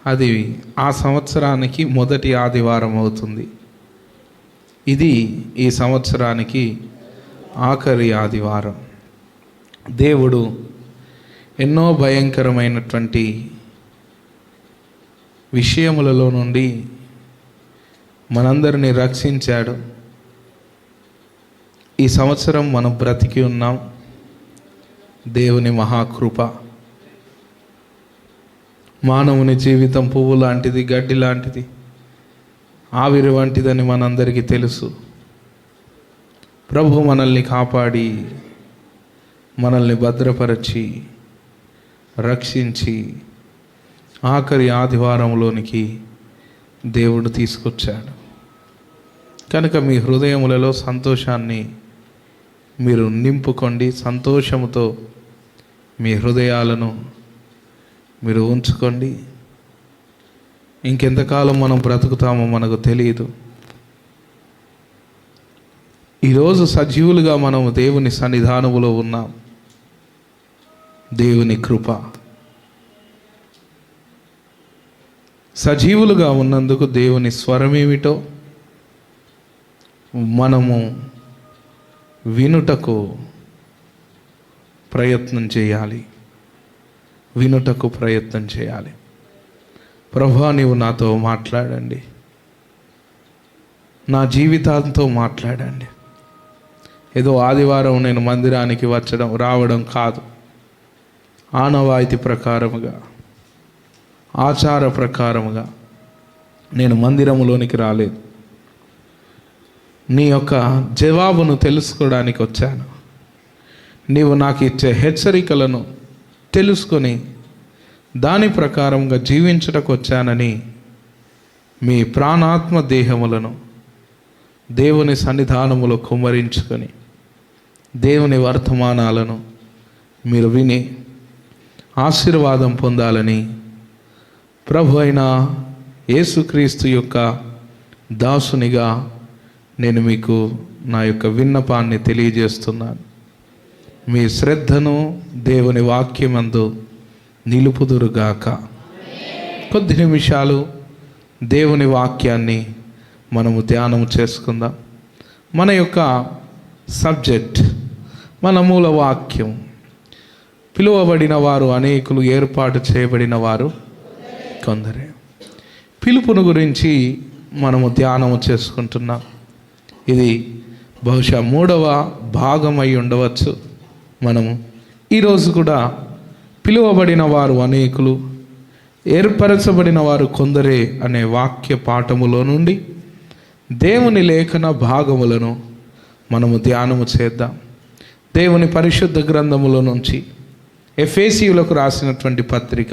అది ఆ సంవత్సరానికి మొదటి ఆదివారం అవుతుంది. ఇది ఈ సంవత్సరానికి ఆఖరి ఆదివారం. దేవుడు ఎన్నో భయంకరమైనటువంటి విషయములలో నుండి మనందరినీ రక్షించాడు. ఈ సంవత్సరం మనం బ్రతికి ఉన్నాం. దేవుని మహాకృప. మానవుని జీవితం పువ్వు లాంటిది, గడ్డి లాంటిది, ఆవిరి వంటిదని మనందరికీ తెలుసు. ప్రభు మనల్ని కాపాడి, మనల్ని భద్రపరచి, రక్షించి ఆఖరి ఆదివారంలోనికి దేవుడు తీసుకొచ్చాడు. కనుక మీ హృదయములలో సంతోషాన్ని మీరు నింపుకోండి. సంతోషముతో మీ హృదయాలను మీరు ఉంచుకోండి. ఇంకెంతకాలం మనం బ్రతుకుతామో మనకు తెలియదు. ఈరోజు సజీవులుగా మనం దేవుని సన్నిధానములో ఉన్నాం. దేవుని కృప. సజీవులుగా ఉన్నందుకు దేవుని స్వరమేమిటో మనము వినుటకు ప్రయత్నం చేయాలి. వినుటకు ప్రయత్నం చేయాలి. ప్రభువా, నీవు నాతో మాట్లాడండి, నా జీవితాంతో మాట్లాడండి. ఏదో ఆదివారం నేను మందిరానికి రావడం కాదు. ఆనవాయితీ ప్రకారముగా, ఆచార ప్రకారముగా నేను మందిరములోనికి రాలేదు. నీ యొక్క జవాబును తెలుసుకోవడానికి వచ్చాను. నీవు నాకు ఇచ్చే హెచ్చరికలను తెలుసుకొని దాని ప్రకారంగా జీవించటకు వచ్చానని మీ ప్రాణాత్మ దేహములను దేవుని సన్నిధానములో కుమ్మరించుకొని దేవుని వర్తమానాలను మీరు విని ఆశీర్వాదం పొందాలని ప్రభు అయిన యేసుక్రీస్తు యొక్క దాసునిగా నేను మీకు నా యొక్క విన్నపాన్ని తెలియజేస్తున్నాను. మీ శ్రద్ధను దేవుని వాక్యమందు నిలుపుదురుగాక. కొద్ది నిమిషాలు దేవుని వాక్యాన్ని మనము ధ్యానం చేసుకుందాం. మన యొక్క సబ్జెక్ట్, మన మూల వాక్యం, పిలువబడిన వారు అనేకులు, ఏర్పాటు చేయబడిన వారు కొందరే. పిలుపును గురించి మనము ధ్యానము చేసుకుంటున్నాం. ఇది బహుశా 3వ భాగమై ఉండవచ్చు. మనము ఈరోజు కూడా పిలువబడిన వారు అనేకులు, ఏర్పరచబడిన వారు కొందరే అనే వాక్య పాఠములో నుండి దేవుని లేఖన భాగములను మనము ధ్యానము చేద్దాం. దేవుని పరిశుద్ధ గ్రంథములో నుంచి ఎఫెసీయులకు రాసినటువంటి పత్రిక.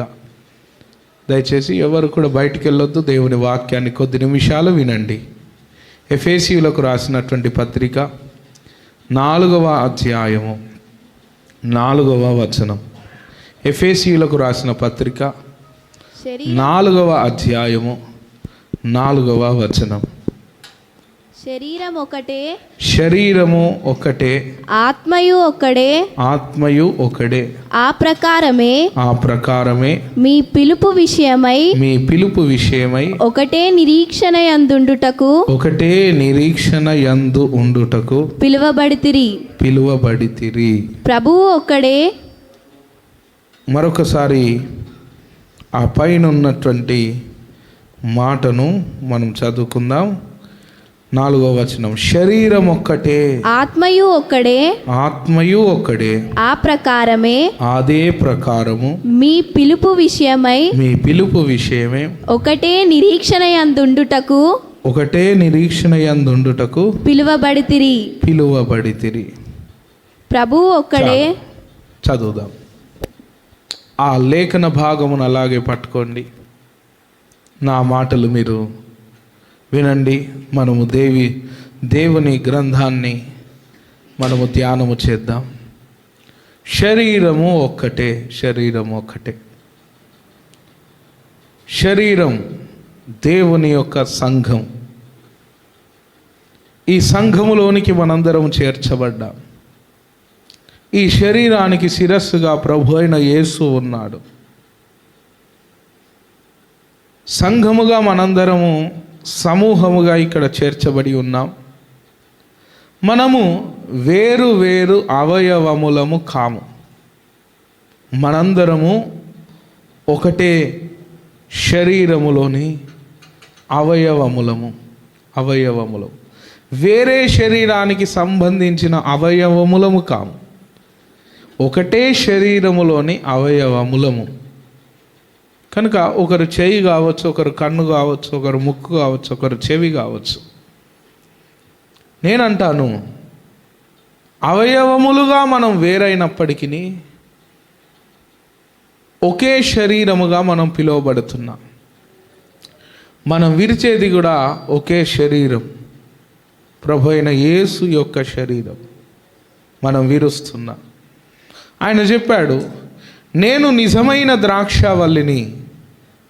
దయచేసి ఎవరు కూడా బయటికి వెళ్ళొద్దు. దేవుని వాక్యాన్ని కొద్ది నిమిషాలు వినండి. ఎఫెసీయులకు రాసినటువంటి పత్రిక 4వ అధ్యాయము 4వ వచనం. ఎఫెసీయులకు రాసిన పత్రిక 4వ అధ్యాయము 4వ వచనం. శరీరము ఒకటే, ఆత్మయు ఒకడే. ఆ ప్రకారమే మీ పిలుపు విషయమై ఒకటే నిరీక్షణ యందు ఉండుటకు పిలువబడితిరి. ప్రభువు ఒక్కడే. మరొకసారి ఆ పైన ఉన్నటువంటి మాటను మనం చదువుకుందాం. 4వ వచనం. శరీరం ఒక్కటే, ఆత్మయు ఒక్కడే. ఆ ప్రకారమే, అదే ప్రకారము మీ పిలుపు విషయమై ఒకటే నిరీక్షణ యందుండుటకు పిలువబడితిరి. ప్రభువు ఒక్కడే. చదువుదాం. ఆ లేఖన భాగమును అలాగే పట్టుకోండి. నా మాటలు మీరు వినండి. మనము దేవుని గ్రంథాన్ని మనము ధ్యానము చేద్దాం. శరీరము ఒక్కటే. శరీరం దేవుని యొక్క సంఘం. ఈ సంఘములోనికి మనందరం చేర్చబడ్డాం. ఈ శరీరానికి శిరస్సుగా ప్రభు అయిన యేసు ఉన్నాడు. సంఘముగా మనందరము సమూహముగా ఇక్కడ చేర్చబడి ఉన్నాం. మనము వేరు వేరు అవయవములము కాము. మనందరము ఒకటే శరీరములోని అవయవములము. వేరే శరీరానికి సంబంధించిన అవయవములము కాము. ఒకటే శరీరములోని అవయవములము. కనుక ఒకరు చెయ్యి కావచ్చు, ఒకరు కన్ను కావచ్చు, ఒకరు ముక్కు కావచ్చు, ఒకరు చెవి కావచ్చు. నేనంటాను, అవయవములుగా మనం వేరైనప్పటికీ ఒకే శరీరముగా మనం పిలువబడుతున్నాం. మనం విరిచేది కూడా ఒకే శరీరం, ప్రభు అయిన యేసు యొక్క శరీరం మనం విరుస్తున్నాం. ఆయన చెప్పాడు, నేను నిజమైన ద్రాక్షావల్లిని,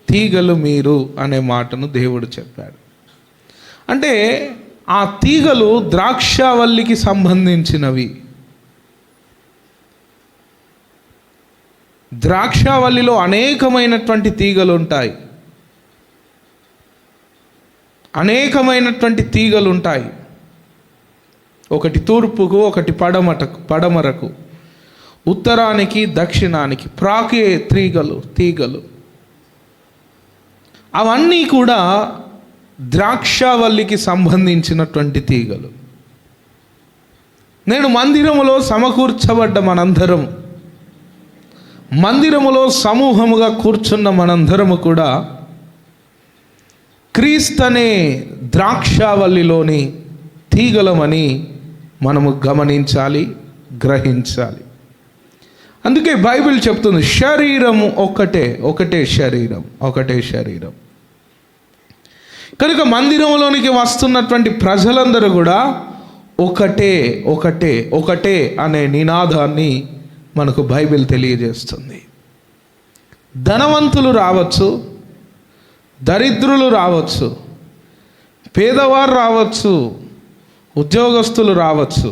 తీగలు మీరు అనే మాటను దేవుడు చెప్పాడు. అంటే ఆ తీగలు ద్రాక్షావల్లికి సంబంధించినవి. ద్రాక్షావల్లిలో అనేకమైనటువంటి తీగలు ఉంటాయి, అనేకమైనటువంటి తీగలు ఉంటాయి. ఒకటి తూర్పుకు, ఒకటి పడమరకు, ఉత్తరానికి, దక్షిణానికి ప్రాకే తీగలు. అవన్నీ కూడా ద్రాక్షావల్లికి సంబంధించినటువంటి తీగలు. నేను మందిరములో సమకూర్చబడ్డ మనందరం, మందిరములో సమూహముగా కూర్చున్న మనందరము కూడా క్రీస్తనే ద్రాక్షావల్లిలోని తీగలమని మనము గమనించాలి, గ్రహించాలి. అందుకే బైబిల్ చెప్తుంది, శరీరము ఒకటే శరీరం. కనుక మందిరంలోనికి వస్తున్నటువంటి ప్రజలందరూ కూడా ఒకటే అనే నినాదాన్ని మనకు బైబిల్ తెలియజేస్తుంది. ధనవంతులు రావచ్చు, దరిద్రులు రావచ్చు, పేదవారు రావచ్చు, ఉద్యోగస్తులు రావచ్చు,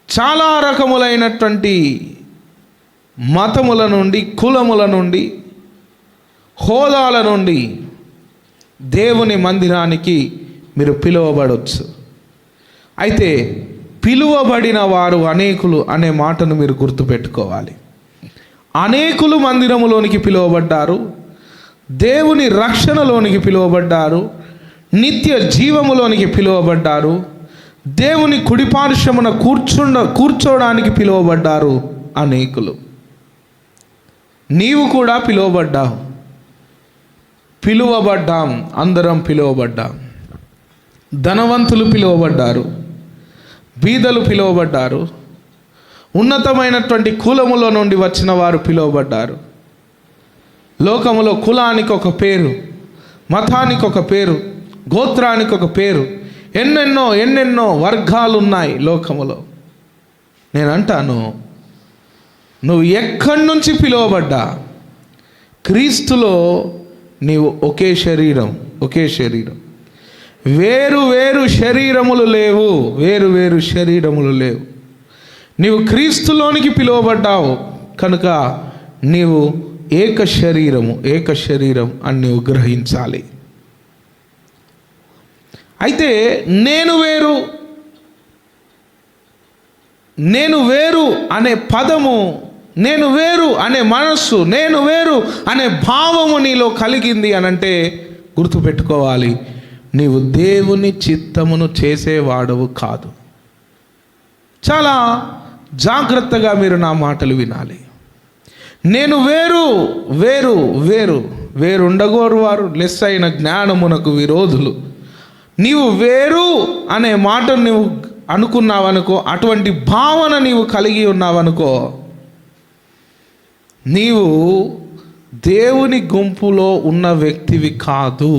చాలా రకములైనటువంటి మతముల నుండి, కులముల నుండి, హోదాల నుండి దేవుని మందిరానికి మీరు పిలువబడవచ్చు. అయితే పిలువబడిన వారు అనేకులు అనే మాటను మీరు గుర్తుపెట్టుకోవాలి. అనేకులు మందిరములోనికి పిలువబడ్డారు, దేవుని రక్షణలోనికి పిలువబడ్డారు, నిత్య జీవములోనికి పిలువబడ్డారు, దేవుని కుడిపార్శ్వమున కూర్చోడానికి పిలువబడ్డారు అనేకులు. నీవు కూడా పిలువబడ్డాం, అందరం పిలువబడ్డాం. ధనవంతులు పిలువబడ్డారు, బీదలు పిలువబడ్డారు, ఉన్నతమైనటువంటి కులములో నుండి వచ్చిన వారు పిలువబడ్డారు. లోకములో కులానికి ఒక పేరు, మతానికి ఒక పేరు, గోత్రానికి ఒక పేరు, ఎన్నెన్నో వర్గాలు ఉన్నాయి లోకములో. నేను అంటాను, నువ్వు ఎక్కడి నుంచి పిలువబడ్డా క్రీస్తులో నీవు ఒకే శరీరం. వేరు శరీరములు లేవు. నీవు క్రీస్తులోనికి పిలువబడ్డావు కనుక నీవు ఏక శరీరం అని నీవు గ్రహించాలి. అయితే నేను వేరు అనే పదము, నేను వేరు అనే మనస్సు, నేను వేరు అనే భావము నీలో కలిగింది అనంటే గుర్తుపెట్టుకోవాలి, నీవు దేవుని చిత్తమును చేసేవాడవు కాదు. చాలా జాగ్రత్తగా మీరు నా మాటలు వినాలి. నేను వేరుండగోరు వారు లెస్ అయిన జ్ఞానమునకు విరోధులు. నీవు వేరు అనే మాట నువ్వు అనుకున్నావనుకో, అటువంటి భావన నీవు కలిగి ఉన్నావనుకో, నీవు దేవుని గుంపులో ఉన్న వ్యక్తివి కాదు.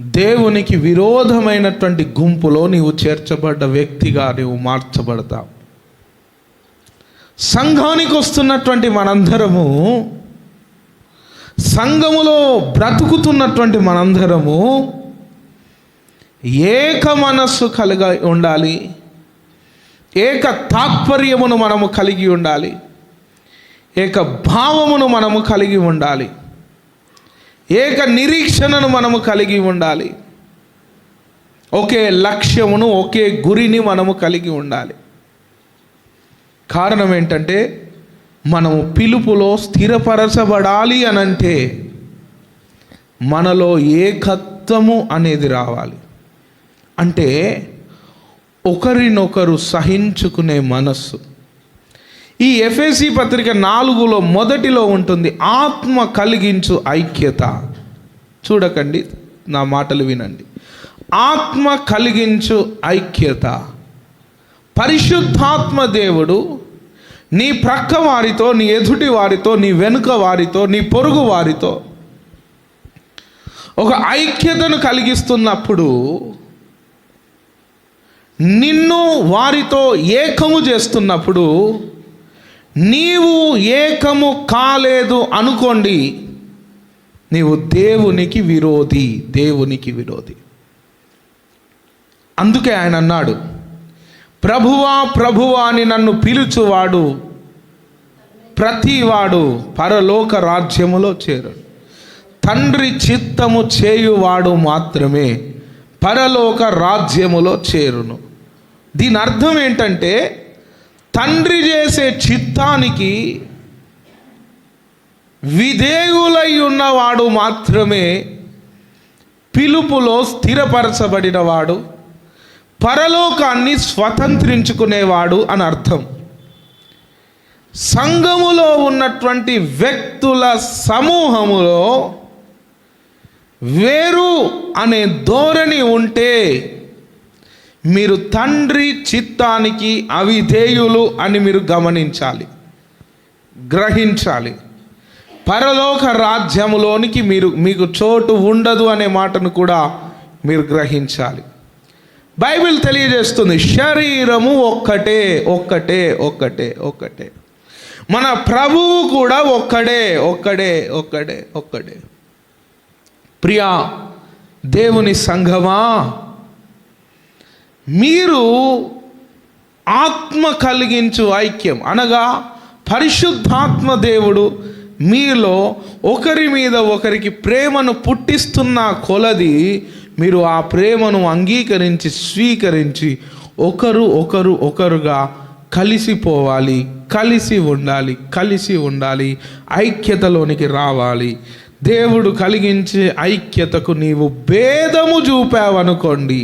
దేవునికి విరోధమైనటువంటి గుంపులో నీవు చేర్చబడ్డ వ్యక్తిగా నీవు మార్చబడతావు. సంఘానికి వస్తున్నటువంటి మనందరము, సంఘములో బ్రతుకుతున్నటువంటి మనందరము ఏక మనస్సు కలిగి ఉండాలి, ఏక తాత్పర్యమును మనము కలిగి ఉండాలి, ఏక భావమును మనము కలిగి ఉండాలి, ఏక నిరీక్షణను మనము కలిగి ఉండాలి, ఒకే లక్ష్యమును ఒకే గురిని మనము కలిగి ఉండాలి. కారణం ఏంటంటే మనము పిలుపులో స్థిరపరచబడాలి అనంటే మనలో ఏకత్వము అనేది రావాలి. అంటే ఒకరినొకరు సహించుకునే మనస్సు. ఈ ఎఫెసీ పత్రిక 4లో మొదటిలో ఉంటుంది, ఆత్మ కలిగించు ఐక్యత. చూడకండి, నా మాటలు వినండి. ఆత్మ కలిగించు ఐక్యత. పరిశుద్ధాత్మ దేవుడు నీ ప్రక్క వారితో, నీ ఎదుటి వారితో, నీ వెనుక వారితో, నీ పొరుగు వారితో ఒక ఐక్యతను కలిగిస్తున్నప్పుడు నిన్ను వారితో ఏకము చేస్తున్నప్పుడు నీవు ఏకము కాలేదు అనుకోండి, నీవు దేవునికి విరోధి, దేవునికి విరోధి. అందుకే ఆయన అన్నాడు, ప్రభువా ప్రభువా అని నన్ను పిలుచువాడు ప్రతివాడు పరలోక రాజ్యములో చేరడు, తండ్రి చిత్తము చేయువాడు మాత్రమే పరలోక రాజ్యములో చేరును. దీని అర్థం ఏంటంటే తండ్రి చేసే చిత్తానికి విధేయులై ఉన్నవాడు మాత్రమే పిలుపులో స్థిరపరచబడినవాడు, పరలోకాన్ని స్వతంత్రించుకునేవాడు అని అర్థం. సంఘములో ఉన్నటువంటి వ్యక్తుల సమూహములో వేరు అనే ధోరణి ఉంటే మీరు తండ్రి చిత్తానికి అవిధేయులు అని మీరు గమనించాలి, గ్రహించాలి. పరలోక రాజ్యములోనికి మీకు చోటు ఉండదు అనే మాటను కూడా మీరు గ్రహించాలి. బైబిల్ తెలియజేస్తుంది, శరీరము ఒక్కటే ఒక్కటే ఒక్కటే ఒక్కటే. మన ప్రభువు కూడా ఒక్కడే ఒక్కడే ఒక్కడే ఒక్కడే. ప్రియా దేవుని సంఘమా, మీరు ఆత్మ కలిగించు ఐక్యం అనగా పరిశుద్ధాత్మ దేవుడు మీలో ఒకరి మీద ఒకరికి ప్రేమను పుట్టిస్తున్న కొలది మీరు ఆ ప్రేమను అంగీకరించి స్వీకరించి ఒకరుగా కలిసిపోవాలి, కలిసి ఉండాలి, కలిసి ఉండాలి, ఐక్యతలోనికి రావాలి. దేవుడు కలిగించే ఐక్యతకు నీవు భేదము చూపావనుకోండి,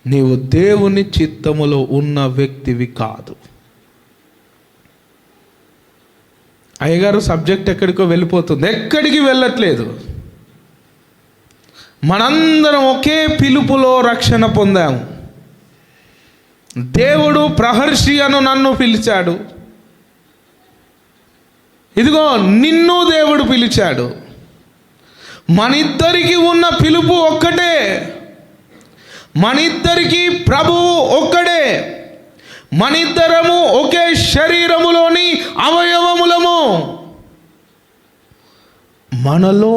నీవు దేవుని చిత్తములో ఉన్న వ్యక్తివి కాదు. అయ్యగారు సబ్జెక్ట్ ఎక్కడికో వెళ్ళిపోతుంది, ఎక్కడికి వెళ్ళట్లేదు. మనందరం ఒకే పిలుపులో రక్షణ పొందాము. దేవుడు ప్రహర్షి అను నన్ను పిలిచాడు, ఇదిగో నిన్ను దేవుడు పిలిచాడు. మనిద్దరికి ఉన్న పిలుపు ఒక్కటే, మనిద్దరికి ప్రభువు ఒక్కడే, మనిద్దరము ఒకే శరీరములోని అవయవములము. మనలో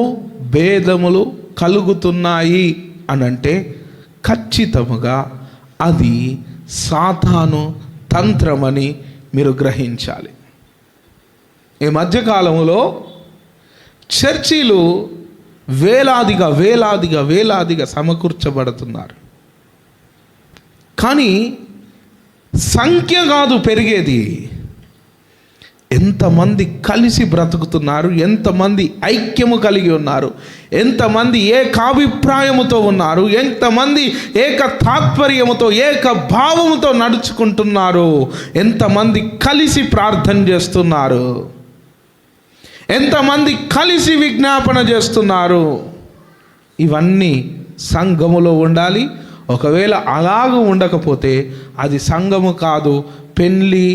భేదములు కలుగుతున్నాయి అనంటే ఖచ్చితముగా అది సాతాను తంత్రమని మీరు గ్రహించాలి. ఈ మధ్యకాలంలో చర్చీలు వేలాదిగా సమకూర్చబడుతున్నారు. కానీ సంఖ్య కాదు పెరిగేది, ఎంతమంది కలిసి బ్రతుకుతున్నారు, ఎంతమంది ఐక్యము కలిగి ఉన్నారు, ఎంతమంది ఏకాభిప్రాయముతో ఉన్నారు, ఎంతమంది ఏక తాత్పర్యముతో ఏక భావముతో నడుచుకుంటున్నారు, ఎంతమంది కలిసి ప్రార్థన చేస్తున్నారు, ఎంతమంది కలిసి విజ్ఞాపన చేస్తున్నారు. ఇవన్నీ సంఘములో ఉండాలి. ఒకవేళ అలాగ ఉండకపోతే అది సంఘము కాదు, పెళ్ళి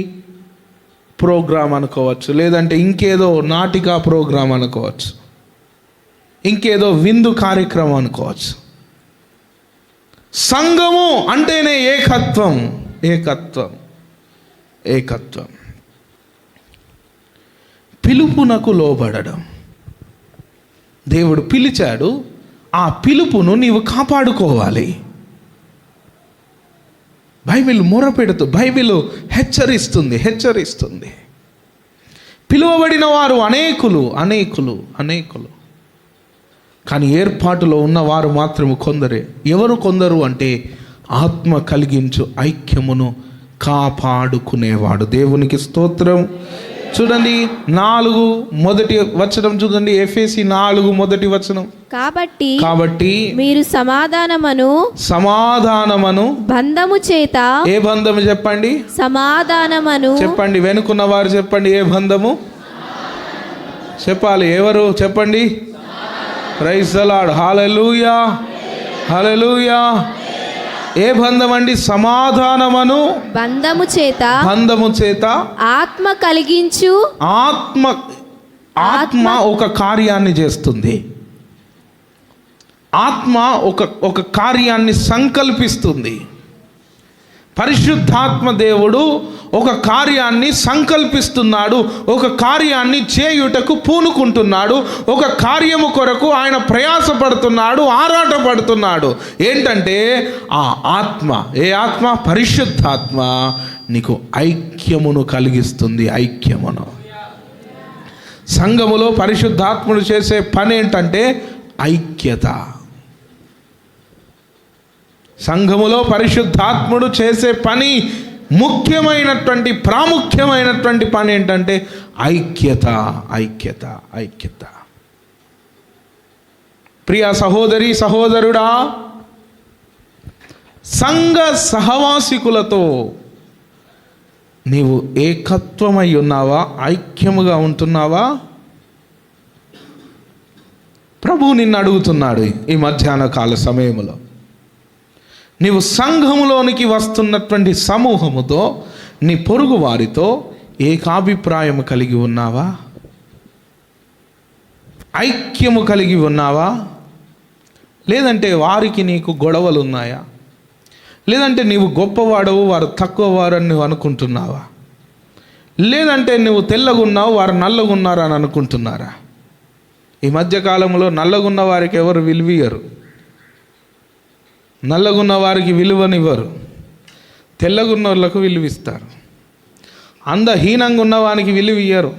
ప్రోగ్రాం అనుకోవచ్చు, లేదంటే ఇంకేదో నాటికా ప్రోగ్రాం అనుకోవచ్చు, ఇంకేదో విందు కార్యక్రమం అనుకోవచ్చు. సంఘము అంటేనే ఏకత్వం, ఏకత్వం, ఏకత్వం. పిలుపునకు లోబడడం. దేవుడు పిలిచాడు, ఆ పిలుపును నీవు కాపాడుకోవాలి. బైబిల్ మొరపెడుతూ, బైబిల్ హెచ్చరిస్తుంది. పిలువబడిన వారు అనేకులు, కానీ ఏర్పాటులో ఉన్నవారు మాత్రము కొందరే. ఎవరు కొందరు అంటే ఆత్మ కలిగించు ఐక్యమును కాపాడుకునేవాడు. దేవునికి స్తోత్రం. చూడండి 4 మొదటి వచనం చూడండి, ఎఫెసీ 4 మొదటి వచనం. కాబట్టి మీరు సమాధానమను బంధము చేత. ఏ బంధము చెప్పండి? సమాధానమను చెప్పండి. వెనుకున్న వారు చెప్పండి, ఏ బంధము చెప్పాలి? ఎవరు చెప్పండి? Praise the Lord. Hallelujah, hallelujah. ఏ బంధం అండి? సమాధానమను బంధము చేత ఆత్మ కలిగించు. ఆత్మ ఒక కార్యాన్ని చేస్తుంది. ఆత్మ ఒక కార్యాన్ని సంకల్పిస్తుంది. పరిశుద్ధాత్మ దేవుడు ఒక కార్యాన్ని సంకల్పిస్తున్నాడు, ఒక కార్యాన్ని చేయుటకు పూనుకుంటున్నాడు, ఒక కార్యము కొరకు ఆయన ప్రయాసపడుతున్నాడు, ఆరాటపడుతున్నాడు. ఏంటంటే ఆ ఆత్మ, ఏ ఆత్మ? పరిశుద్ధాత్మ నీకు ఐక్యమును కలిగిస్తుంది. ఐక్యమును. సంఘములో పరిశుద్ధాత్ముడు చేసే పని ఏంటంటే ఐక్యత. సంఘములో పరిశుద్ధాత్ముడు చేసే పని ప్రాముఖ్యమైనటువంటి పని ఏంటంటే ఐక్యత. ప్రియ సహోదరి సహోదరుడా, సంఘ సహవాసికులతో నీవు ఏకత్వమై ఉన్నావా? ఐక్యముగా ఉంటున్నావా? ప్రభువు నిన్ను అడుగుతున్నాడు ఈ మధ్యాహ్న కాల సమయంలో. నీవు సంఘములోనికి వస్తున్నటువంటి సమూహముతో, నీ పొరుగు వారితో ఏకాభిప్రాయం కలిగి ఉన్నావా? ఐక్యము కలిగి ఉన్నావా? లేదంటే వారికి నీకు గొడవలు ఉన్నాయా? లేదంటే నీవు గొప్పవాడవు, వారు తక్కువవారు అని నువ్వు అనుకుంటున్నావా? లేదంటే నువ్వు తెల్లగున్నావు, వారు నల్లగున్నారు అని అనుకుంటున్నారా? ఈ మధ్యకాలంలో నల్లగున్న వారికి ఎవరు విలువయ్యరు, నల్లగున్న వారికి విలువనివ్వరు, తెల్లగున్న వాళ్ళకు విలువిస్తారు. అందహీనంగా ఉన్న వారికి విలువ ఇయ్యరు,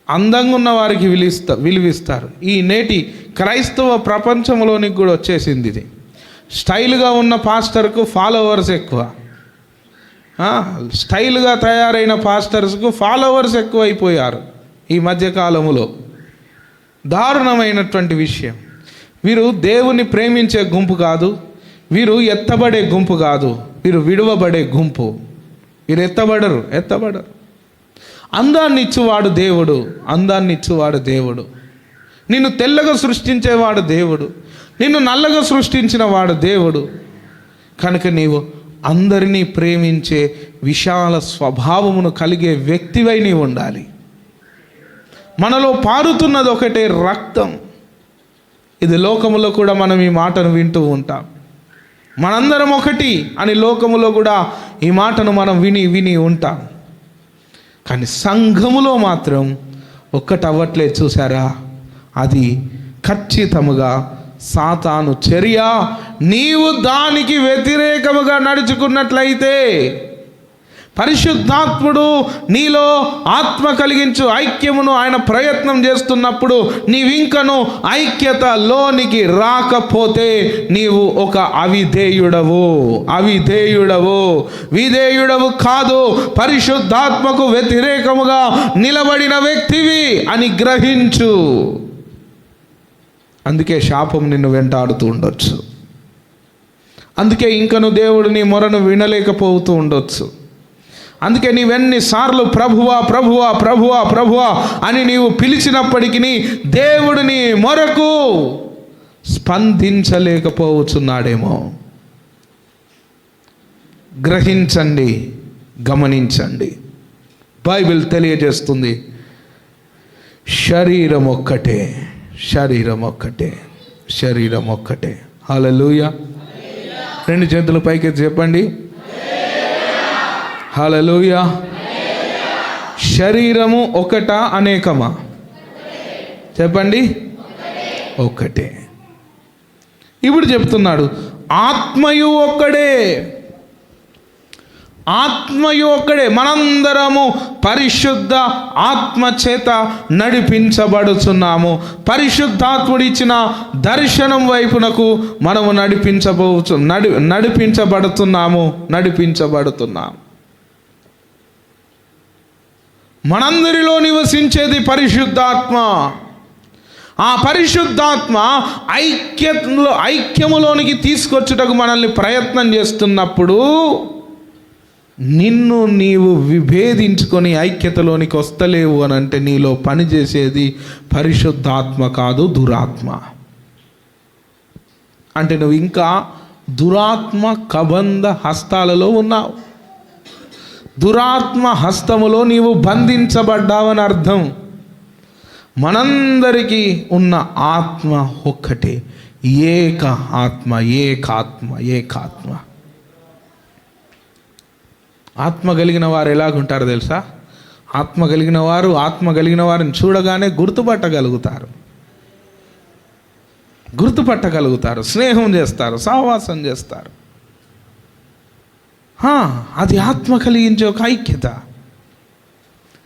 అందంగా ఉన్న వారికి విలువిస్తారు. ఈ నేటి క్రైస్తవ ప్రపంచంలోనికి కూడా వచ్చేసింది ఇది. స్టైల్గా ఉన్న పాస్టర్కు ఫాలోవర్స్ ఎక్కువ, స్టైల్గా తయారైన పాస్టర్స్కు ఫాలోవర్స్ ఎక్కువ అయిపోయారు ఈ మధ్యకాలంలో. దారుణమైనటువంటి విషయం. వీరు దేవుని ప్రేమించే గుంపు కాదు, వీరు ఎత్తబడే గుంపు కాదు, వీరు విడువబడే గుంపు. వీరు ఎత్తబడరు. అందాన్ని ఇచ్చువాడు దేవుడు. నిన్ను తెల్లగా సృష్టించేవాడు దేవుడు, నిన్ను నల్లగా సృష్టించిన వాడు దేవుడు. కనుక నీవు అందరినీ ప్రేమించే విశాల స్వభావమును కలిగే వ్యక్తివై నీవు ఉండాలి. మనలో పారుతున్నది ఒకటే రక్తం. ఇది లోకములో కూడా మనం ఈ మాటను వింటూ ఉంటాం. మనందరం ఒకటి అని లోకములో కూడా ఈ మాటను మనం విని ఉంటాం. కానీ సంఘములో మాత్రం ఒక్కటవ్వట్లేదు. చూసారా? అది ఖచ్చితముగా సాతాను చర్య. నీవు దానికి వ్యతిరేకముగా నడుచుకున్నట్లయితే, పరిశుద్ధాత్ముడు నీలో ఆత్మ కలిగించు ఐక్యమును ఆయన ప్రయత్నం చేస్తున్నప్పుడు నీవింకను ఐక్యతలోనికి రాకపోతే నీవు ఒక విధేయుడవు కాదు, పరిశుద్ధాత్మకు వ్యతిరేకముగా నిలబడిన వ్యక్తివి అని గ్రహించు. అందుకే శాపం నిన్ను వెంటాడుతూ ఉండొచ్చు. అందుకే ఇంకను దేవుడు నీ మొరను వినలేకపోతూ ఉండొచ్చు. అందుకే నీవెన్నిసార్లు ప్రభువా ప్రభువా ప్రభువా ప్రభువా అని నీవు పిలిచినప్పటికీ దేవుడు నీ మొరకు స్పందించలేకపోతున్నాడేమో. గ్రహించండి, గమనించండి. బైబిల్ తెలియజేస్తుంది, శరీరం ఒక్కటే. హల్లెలూయా. 2 చేతులు పైకి చెప్పండి, హల్లెలూయా. శరీరము ఒకటా అనేకమా? చెప్పండి, ఒకటే. ఇప్పుడు చెప్తున్నాడు, ఆత్మయు ఒక్కడే. ఆత్మయు ఒక్కడే. మనందరము పరిశుద్ధ ఆత్మ చేత నడిపించబడుచున్నాము. పరిశుద్ధాత్ముడు ఇచ్చిన దర్శనం వైపునకు మనము నడిపించబడుతున్నాము. మనందరిలో నివసించేది పరిశుద్ధాత్మ. ఆ పరిశుద్ధాత్మ ఐక్యములోనికి తీసుకొచ్చుటకు మనల్ని ప్రయత్నం చేస్తున్నప్పుడు నిన్ను నీవు విభేదించుకొని ఐక్యతలోనికి వస్తలేవు అని అంటే నీలో పనిచేసేది పరిశుద్ధాత్మ కాదు, దురాత్మ. అంటే నువ్వు ఇంకా దురాత్మ కబంధ హస్తాలలో ఉన్నావు. దురాత్మ హస్తములో నీవు బంధించబడ్డావని అర్థం. మనందరికీ ఉన్న ఆత్మ ఒక్కటే, ఏకాత్మ. ఆత్మ కలిగిన వారు ఎలాగుంటారో తెలుసా? ఆత్మ కలిగిన వారిని చూడగానే గుర్తుపట్టగలుగుతారు, స్నేహం చేస్తారు, సహవాసం చేస్తారు. అది ఆత్మ కలిగించే ఒక ఐక్యత.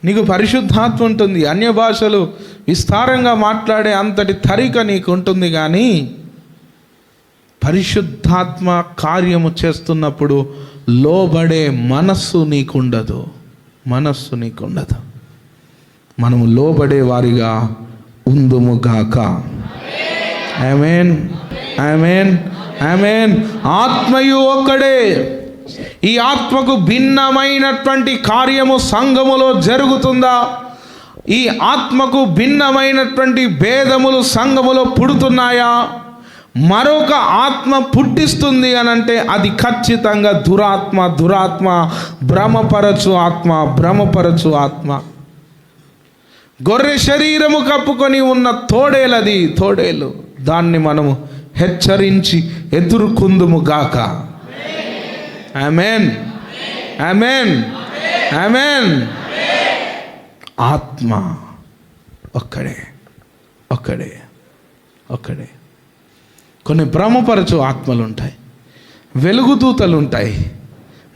నీకు పరిశుద్ధాత్మ ఉంటుంది, అన్య భాషలు విస్తారంగా మాట్లాడే అంతటి తరిక నీకు ఉంటుంది. కానీ పరిశుద్ధాత్మ కార్యము చేస్తున్నప్పుడు లోబడే మనస్సు నీకుండదు. మనము లోబడే వారిగా ఉందుముగాక. ఆమేన్, ఆమేన్, ఆమేన్. ఆత్మయు ఒక్కడే. ఈ ఆత్మకు భిన్నమైనటువంటి కార్యము సంఘములో జరుగుతుందా? ఈ ఆత్మకు భిన్నమైనటువంటి భేదములు సంఘములో పుడుతున్నాయా? మరొక ఆత్మ పుట్టిస్తుంది అని అంటే అది ఖచ్చితంగా దురాత్మ, భ్రమపరచు ఆత్మ. గొర్రె శరీరము కప్పుకొని ఉన్న తోడేలు, దాన్ని మనము హెచ్చరించి ఎదుర్కొందుము గాక. ఆమేన్, ఆమేన్, ఆమేన్. ఆత్మ ఒక్కడే. కొన్ని భ్రమపరచు ఆత్మలు ఉంటాయి, వెలుగుదూతలు ఉంటాయి,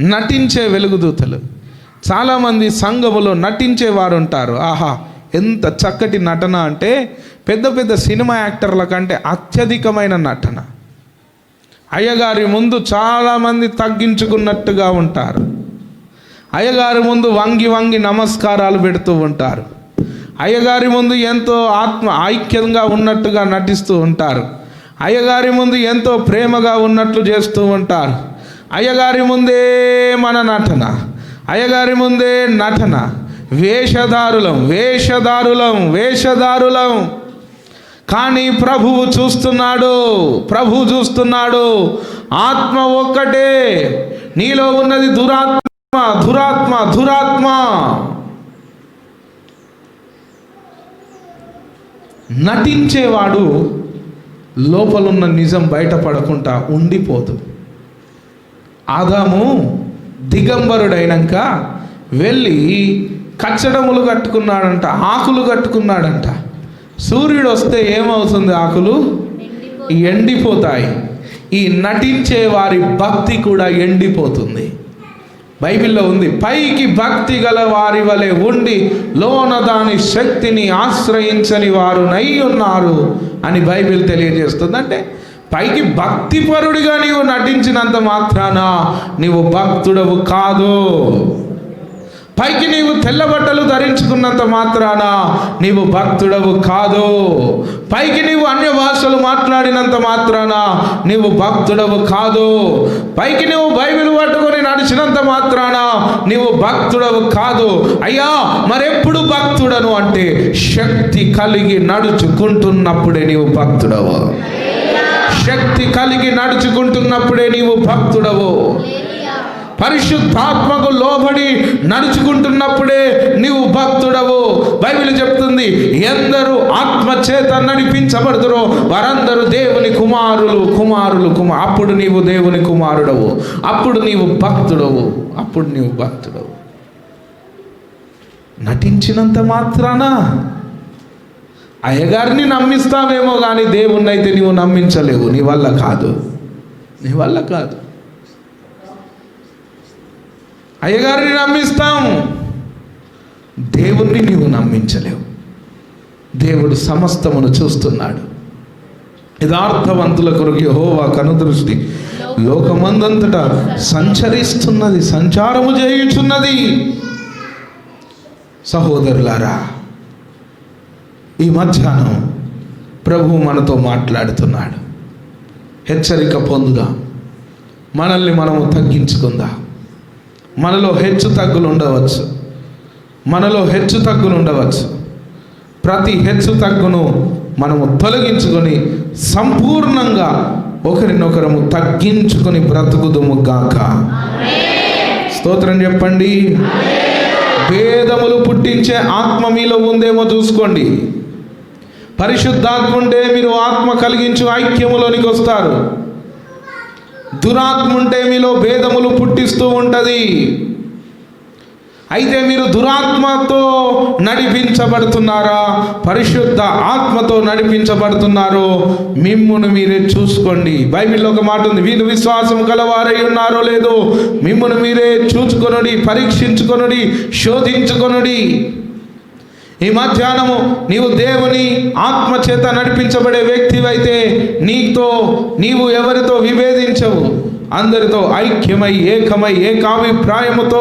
నటించే వెలుగుదూతలు. చాలామంది సంఘములో నటించేవారు ఉంటారు. ఆహా, ఎంత చక్కటి నటన అంటే పెద్ద పెద్ద సినిమా యాక్టర్ల కంటే అత్యధికమైన నటన. అయ్యగారి ముందు చాలామంది తగ్గించుకున్నట్టుగా ఉంటారు. అయ్యగారి ముందు వంగి నమస్కారాలు పెడుతూ ఉంటారు. అయ్యగారి ముందు ఎంతో ఐక్యంగా ఉన్నట్టుగా నటిస్తూ ఉంటారు. అయ్యగారి ముందు ఎంతో ప్రేమగా ఉన్నట్లు చేస్తూ ఉంటారు. అయ్యగారి ముందే మన నటన, అయ్యగారి ముందే నటన. వేషధారులం. కానీ ప్రభువు చూస్తున్నాడు. ఆత్మ ఒక్కటే. నీలో ఉన్నది దురాత్మ. నటించేవాడు లోపలున్న నిజం బయటపడకుండా ఉండిపోదు. ఆదాము దిగంబరుడైనాక వెళ్ళి కచ్చడములు కట్టుకున్నాడంట, ఆకులు కట్టుకున్నాడంట. సూర్యుడు వస్తే ఏమవుతుంది? ఆకులు ఎండిపోతాయి. ఈ నటించే వారి భక్తి కూడా ఎండిపోతుంది. బైబిల్లో ఉంది, పైకి భక్తి గల వారి వలె ఉండి లోన దాని శక్తిని ఆశ్రయించని వారు నై ఉన్నారు అని బైబిల్ తెలియజేస్తుంది. అంటే పైకి భక్తిపరుడిగా నీవు నటించినంత మాత్రాన నీవు భక్తుడవు కాదు. పైకి నీవు తెల్ల బట్టలు ధరించుకున్నంత మాత్రాన నీవు భక్తుడవు కాదు. పైకి నీవు అన్య భాషలు మాట్లాడినంత మాత్రాన నీవు భక్తుడవు కాదు. పైకి నువ్వు బైబిల్ పట్టుకొని నడిచినంత మాత్రాన నీవు భక్తుడవు కాదు. అయ్యా, మరెప్పుడు భక్తుడను అంటే శక్తి కలిగి నడుచుకుంటున్నప్పుడే నీవు భక్తుడవు. శక్తి కలిగి నడుచుకుంటున్నప్పుడే నీవు భక్తుడవు. పరిశుద్ధాత్మకు లోబడి నడుచుకుంటున్నప్పుడే నీవు భక్తుడవు. బైబిల్ చెప్తుంది, ఎందరూ ఆత్మ చేత నడిపించబడుతురో వారందరూ దేవుని కుమారులు. అప్పుడు నీవు దేవుని కుమారుడవు, అప్పుడు నీవు భక్తుడవు. నటించినంత మాత్రాన అయ్యగారిని నమ్మిస్తావేమో కానీ దేవుణ్ణి అయితే నీవు నమ్మించలేవు. నీ వల్ల కాదు. అయ్యగారిని నమ్మిస్తాము, దేవుణ్ణి నీవు నమ్మించలేవు. దేవుడు సమస్తమును చూస్తున్నాడు. యథార్థవంతుల కొరకు యెహోవా కనుదృష్టి లోకమందంతటా సంచరిస్తున్నది, సంచారము చేయుచున్నది. సహోదరులారా, ఈ మధ్యాహ్నం ప్రభువు మనతో మాట్లాడుతున్నాడు. హెచ్చరిక పొందుదా, మనల్ని మనము తగ్గించుకుందా. మనలో హెచ్చు తగ్గులు ఉండవచ్చు, మనలో హెచ్చు తగ్గులు ఉండవచ్చు. ప్రతి హెచ్చు తగ్గును మనము తొలగించుకొని సంపూర్ణంగా ఒకరినొకరము తగ్గించుకొని బ్రతుకుదుము గాక. స్తోత్రం చెప్పండి. భేదములు పుట్టించే ఆత్మ మీలో ఉందేమో చూసుకోండి. పరిశుద్ధాత్మ ఉంటే మీరు ఆత్మ కలిగించు ఐక్యములోనికి వస్తారు. దురాత్మ ఉంటే మీలో భేదములు పుట్టిస్తూ ఉంటుంది. అయితే మీరు దురాత్మతో నడిపించబడుతున్నారా, పరిశుద్ధ ఆత్మతో నడిపించబడుతున్నారో మిమ్మును మీరే చూసుకోండి. బైబిల్లో ఒక మాట ఉంది, వీరు విశ్వాసం కలవారై ఉన్నారో లేదో మిమ్మును మీరే చూచుకొనుడి, పరీక్షించుకొనుడి, శోధించుకొనుడి. ఈ మధ్యాహ్నము నీవు దేవుని ఆత్మ చేత నడిపించబడే వ్యక్తివైతే నీవు ఎవరితో విభేదించవు. అందరితో ఐక్యమై ఏకమై ఏకాభిప్రాయముతో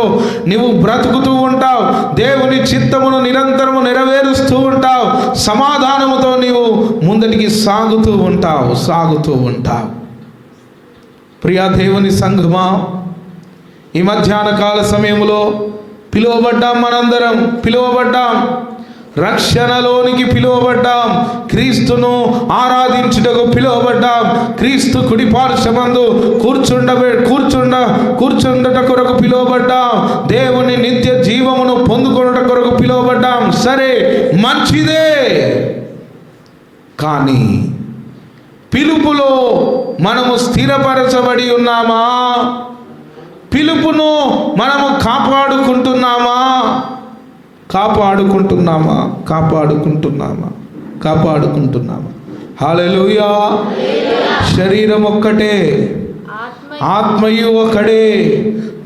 నీవు బ్రతుకుతూ ఉంటావు. దేవుని చిత్తమును నిరంతరము నెరవేరుస్తూ ఉంటావు. సమాధానముతో నీవు ముందటికి సాగుతూ ఉంటావు. ప్రియా దేవుని సంఘమా, ఈ మధ్యాహ్న కాల సమయంలో మనందరం పిలువబడ్డాం. రక్షణలోనికి పిలువబడ్డాం. క్రీస్తును ఆరాధించుటకు పిలువబడ్డాం. క్రీస్తు కుడి పార్శ్వమందు కూర్చుండట కొరకు పిలువబడ్డాం. దేవుని నిత్య జీవమును పొందుకొనుట కొరకు పిలువబడ్డాం. సరే, మంచిదే. కానీ పిలుపులో మనము స్థిరపరచబడి ఉన్నామా? పిలుపును మనము కాపాడుకుంటున్నామా? హల్లెలూయా. శరీరం ఒక్కటే, ఆత్మయు ఒక్కడే.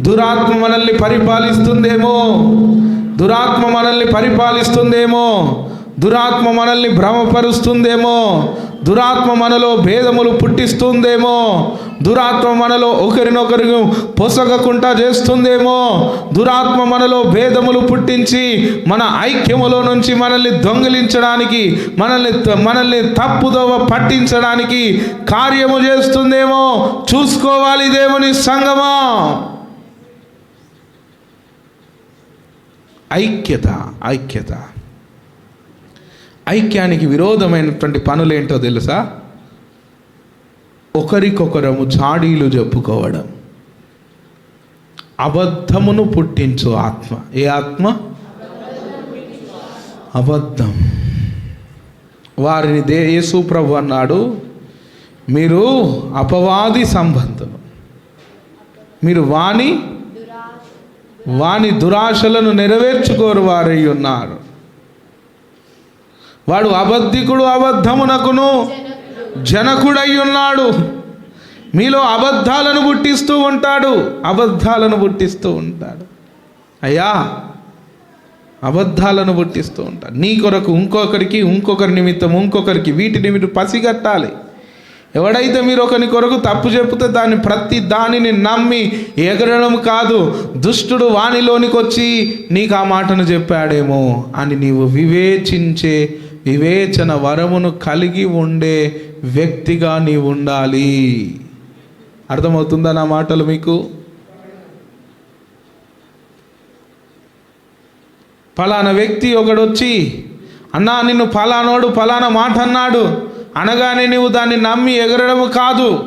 దురాత్మ మనల్ని పరిపాలిస్తుందేమో, దురాత్మ మనల్ని భ్రమపరుస్తుందేమో, దురాత్మ మనలో భేదములు పుట్టిస్తుందేమో, దురాత్మ మనలో ఒకరినొకరు పొసగకుండా చేస్తుందేమో, దురాత్మ మనలో భేదములు పుట్టించి మన ఐక్యములో నుంచి మనల్ని దొంగిలించడానికి, మనల్ని తప్పుదోవ పట్టించడానికి కార్యము చేస్తుందేమో. చూసుకోవాలి దేవుని సంగమా. ఐక్యానికి విరోధమైనటువంటి పనులేంటో తెలుసా? ఒకరికొకరము చాడీలు చెప్పుకోవడం, అబద్ధమును పుట్టించు ఆత్మ. ఏ ఆత్మ? అబద్ధం. వారిని యేసు ప్రభు అన్నాడు, మీరు అపవాది సంబంధులు, మీరు వాని దురాశలను నెరవేర్చుకోరు వారై ఉన్నారు. వాడు అబద్ధికుడు, అబద్ధమునకును జనకుడై ఉన్నాడు. మీలో అబద్ధాలను పుట్టిస్తూ ఉంటాడు. అయ్యా, అబద్ధాలను పుట్టిస్తూ ఉంటాడు. నీ కొరకు ఇంకొకరి నిమిత్తం వీటి నిమిత్తం పసిగట్టాలి. ఎవడైతే మీరు ఒకరి కొరకు తప్పు చెప్తే ప్రతి దానిని నమ్మి ఎగరడం కాదు. దుష్టుడు వానిలోనికి వచ్చి నీకు ఆ మాటను చెప్పాడేమో అని నీవు వివేచన వరమును కలిగి ఉండే వ్యక్తిగా నీవు ఉండాలి. అర్థమవుతుందా నా మాటలు మీకు? ఫలానా వ్యక్తి ఒకడొచ్చి, అన్నా నిన్ను ఫలానోడు ఫలానా మాట అన్నాడు అనగానే నీవు దాన్ని నమ్మి ఎగరడము కాదు.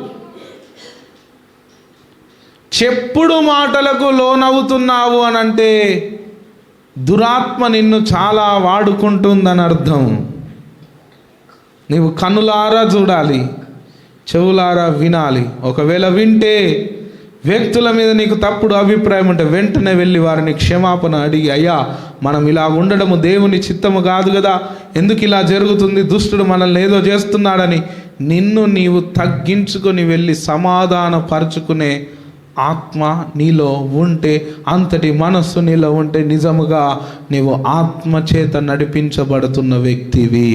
చెప్పుడు మాటలకు లోనవుతున్నావు అనంటే దురాత్మ నిన్ను చాలా వాడుకుంటుందని అర్థం. నీవు కన్నులారా చూడాలి, చెవులారా వినాలి. ఒకవేళ వింటే వ్యక్తుల మీద నీకు తప్పుడు అభిప్రాయం ఉంటే వెంటనే వెళ్ళి వారిని క్షమాపణ అడిగి, అయ్యా మనం ఇలా ఉండడము దేవుని చిత్తము కాదు కదా, ఎందుకు ఇలా జరుగుతుంది, దుష్టుడు మనల్ని ఏదో చేస్తున్నాడని నిన్ను నీవు తగ్గించుకొని వెళ్ళి సమాధానపరుచుకునే ఆత్మ నీలో ఉంటే, అంతటి మనస్సు నీలో ఉంటే నిజముగా నీవు ఆత్మ చేత నడిపించబడుతున్న వ్యక్తివి.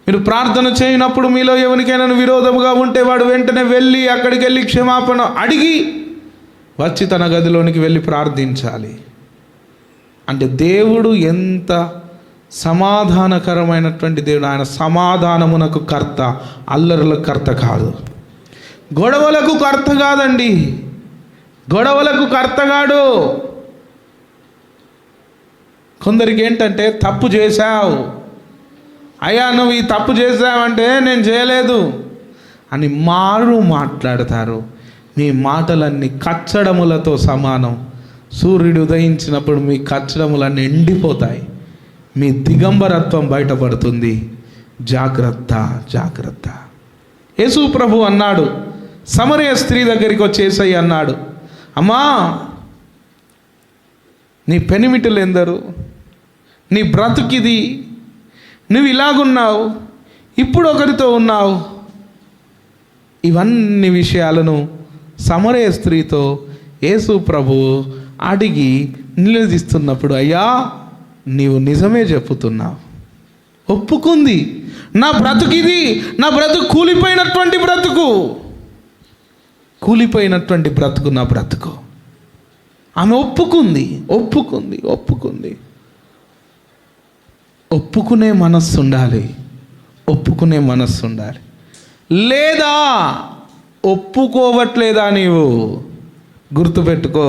మీరు ప్రార్థన చేయనప్పుడు మీలో ఎవరికైనా విరోధముగా ఉంటే వాడు వెంటనే వెళ్ళి అక్కడికి వెళ్ళి క్షమాపణ అడిగి వచ్చి తన గదిలోనికి వెళ్ళి ప్రార్థించాలి. అంటే దేవుడు ఎంత సమాధానకరమైనటువంటి దేవుడు. ఆయన సమాధానమునకు కర్త, అల్లరులకు కర్త కాదు. గొడవలకు కర్త కాదండి, గొడవలకు కర్తగాడు. కొందరికి ఏంటంటే తప్పు చేశావు, అయ్యా నువ్వు ఈ తప్పు చేసావంటే నేను చేయలేదు అని మాట్లాడతారు. మీ మాటలన్నీ కచ్చడములతో సమానం. సూర్యుడు ఉదయించినప్పుడు మీ కచ్చడములన్నీ ఎండిపోతాయి, మీ దిగంబరత్వం బయటపడుతుంది. జాగ్రత్త, జాగ్రత్త. యేసు ప్రభు అన్నాడు, సమరయ స్త్రీ దగ్గరికి వచ్చేసయ్యి అన్నాడు, అమ్మా నీ పెనిమిటులు ఎందరు, నీ బ్రతుకిది, నువ్వు ఇలాగున్నావు, ఇప్పుడు ఒకరితో ఉన్నావు. ఇవన్నీ విషయాలను సమరయ స్త్రీతో యేసు ప్రభు అడిగి నిలదీస్తున్నప్పుడు, అయ్యా నీవు నిజమే చెప్పుతున్నావు, ఒప్పుకుంది. నా బ్రతుకిది, నా బ్రతుకు కూలిపోయినటువంటి బ్రతుకు, కూలిపోయినటువంటి బ్రతుకు నా బ్రతుకు. ఆమె ఒప్పుకుంది, ఒప్పుకుంది, ఒప్పుకుంది. ఒప్పుకునే మనస్సు ఉండాలి, ఒప్పుకునే మనస్సు ఉండాలి. లేదా ఒప్పుకోవట్లేదా నీవు, గుర్తుపెట్టుకో,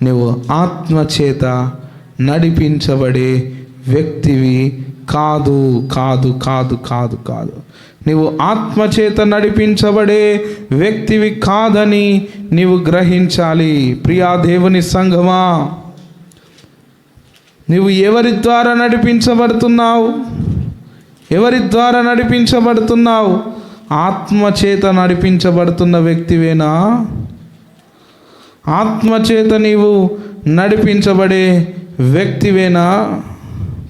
నువ్వు ఆత్మచేత నడిపించబడే వ్యక్తివి కాదు, కాదు, కాదు, కాదు, కాదు. నీవు ఆత్మచేత నడిపించబడే వ్యక్తివి కాదని నీవు గ్రహించాలి. ప్రియా దేవుని సంఘమా, నువ్వు ఎవరి ద్వారా నడిపించబడుతున్నావు? ఎవరి ద్వారా నడిపించబడుతున్నావు? ఆత్మచేత నడిపించబడుతున్న వ్యక్తివేనా? ఆత్మచేత నీవు నడిపించబడే వ్యక్తివేనా?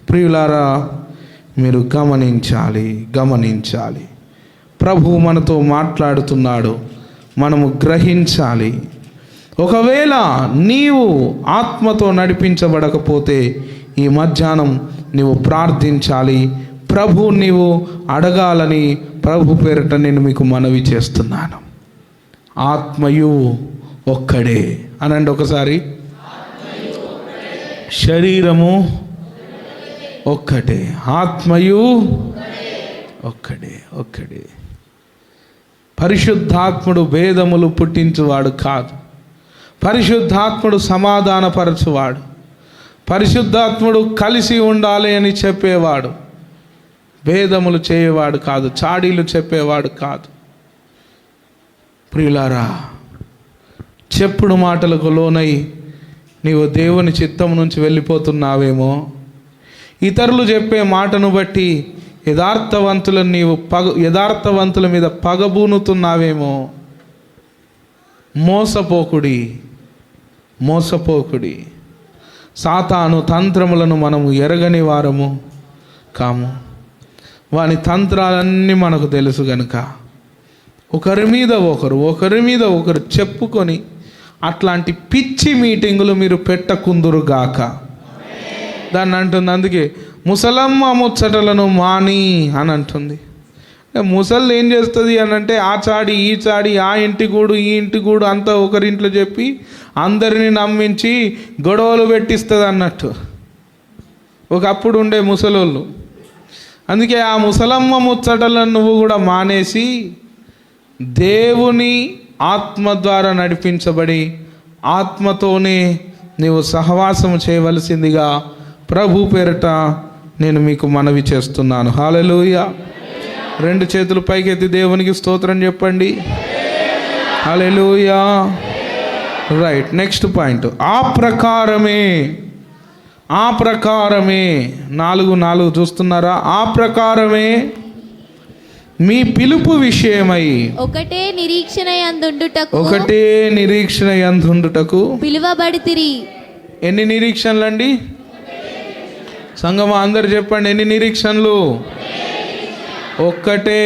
ప్రియులారా, మీరు గమనించాలి, గమనించాలి. ప్రభువు మనతో మాట్లాడుతున్నాడు, మనము గ్రహించాలి. ఒకవేళ నీవు ఆత్మతో నడిపించబడకపోతే ఈ మధ్యాహ్నం నీవు ప్రార్థించాలి. ప్రభు నీవు అడగాలని ప్రభు పేరిట నేను మీకు మనవి చేస్తున్నాను. ఆత్మయు ఒక్కడే అనండి ఒకసారి. శరీరము ఒక్కటే, ఆత్మయు ఒక్కడే, ఒక్కడే. పరిశుద్ధాత్ముడు భేదములు పుట్టించువాడు కాదు. పరిశుద్ధాత్ముడు సమాధానపరచువాడు. పరిశుద్ధాత్ముడు కలిసి ఉండాలి అని చెప్పేవాడు, భేదములు చేయవాడు కాదు, చాడీలు చెప్పేవాడు కాదు. ప్రియులారా, చెప్పుడు మాటలకు లోనై నీవు దేవుని చిత్తం నుంచి వెళ్ళిపోతున్నావేమో, ఇతరులు చెప్పే మాటను బట్టి యథార్థవంతులను నీవు యథార్థవంతుల మీద పగబూనుతున్నావేమో. మోసపోకుడి, మోసపోకుడి. సాతాను తంత్రములను మనము ఎరగని వారము కాము. వాని తంత్రాలన్నీ మనకు తెలుసు గనుక ఒకరి మీద ఒకరు చెప్పుకొని అట్లాంటి పిచ్చి మీటింగులు మీరు పెట్టకుందురుగాక. దాన్ని అంటుంది, అందుకే ముసలమ్మ ముచ్చటలను మాని అని అంటుంది. ముసళ్ళు ఏం చేస్తుంది అని అంటే, ఆ చాడి ఈ చాడి, ఆ ఇంటి గూడు ఈ ఇంటి గూడు అంతా ఒకరింట్లో చెప్పి అందరినీ నమ్మించి గొడవలు పెట్టిస్తుంది అన్నట్టు ఒకప్పుడు ఉండే ముసలోళ్ళు. అందుకే ఆ ముసలమ్మ ముచ్చటలను నువ్వు కూడా మానేసి దేవుని ఆత్మ ద్వారా నడిపించబడి ఆత్మతోనే నీవు సహవాసం చేయవలసిందిగా ప్రభు పేరిట నేను మీకు మనవి చేస్తున్నాను. హల్లెలూయా. 2 చేతులు పైకెత్తి దేవునికి స్తోత్రం చెప్పండి. హల్లెలూయా. Right, next point. ఆ ప్రకారమే 4 చూస్తున్నారా? ఆ ప్రకారమే మీ పిలుపు విషయమై ఒకటే నిరీక్షణ యందుండుటకు పిలువబడితిరి. ఎన్ని నిరీక్షణలు అండి? సంగమా అందరు చెప్పండి, ఎన్ని నిరీక్షణలు? ఒక్కటే.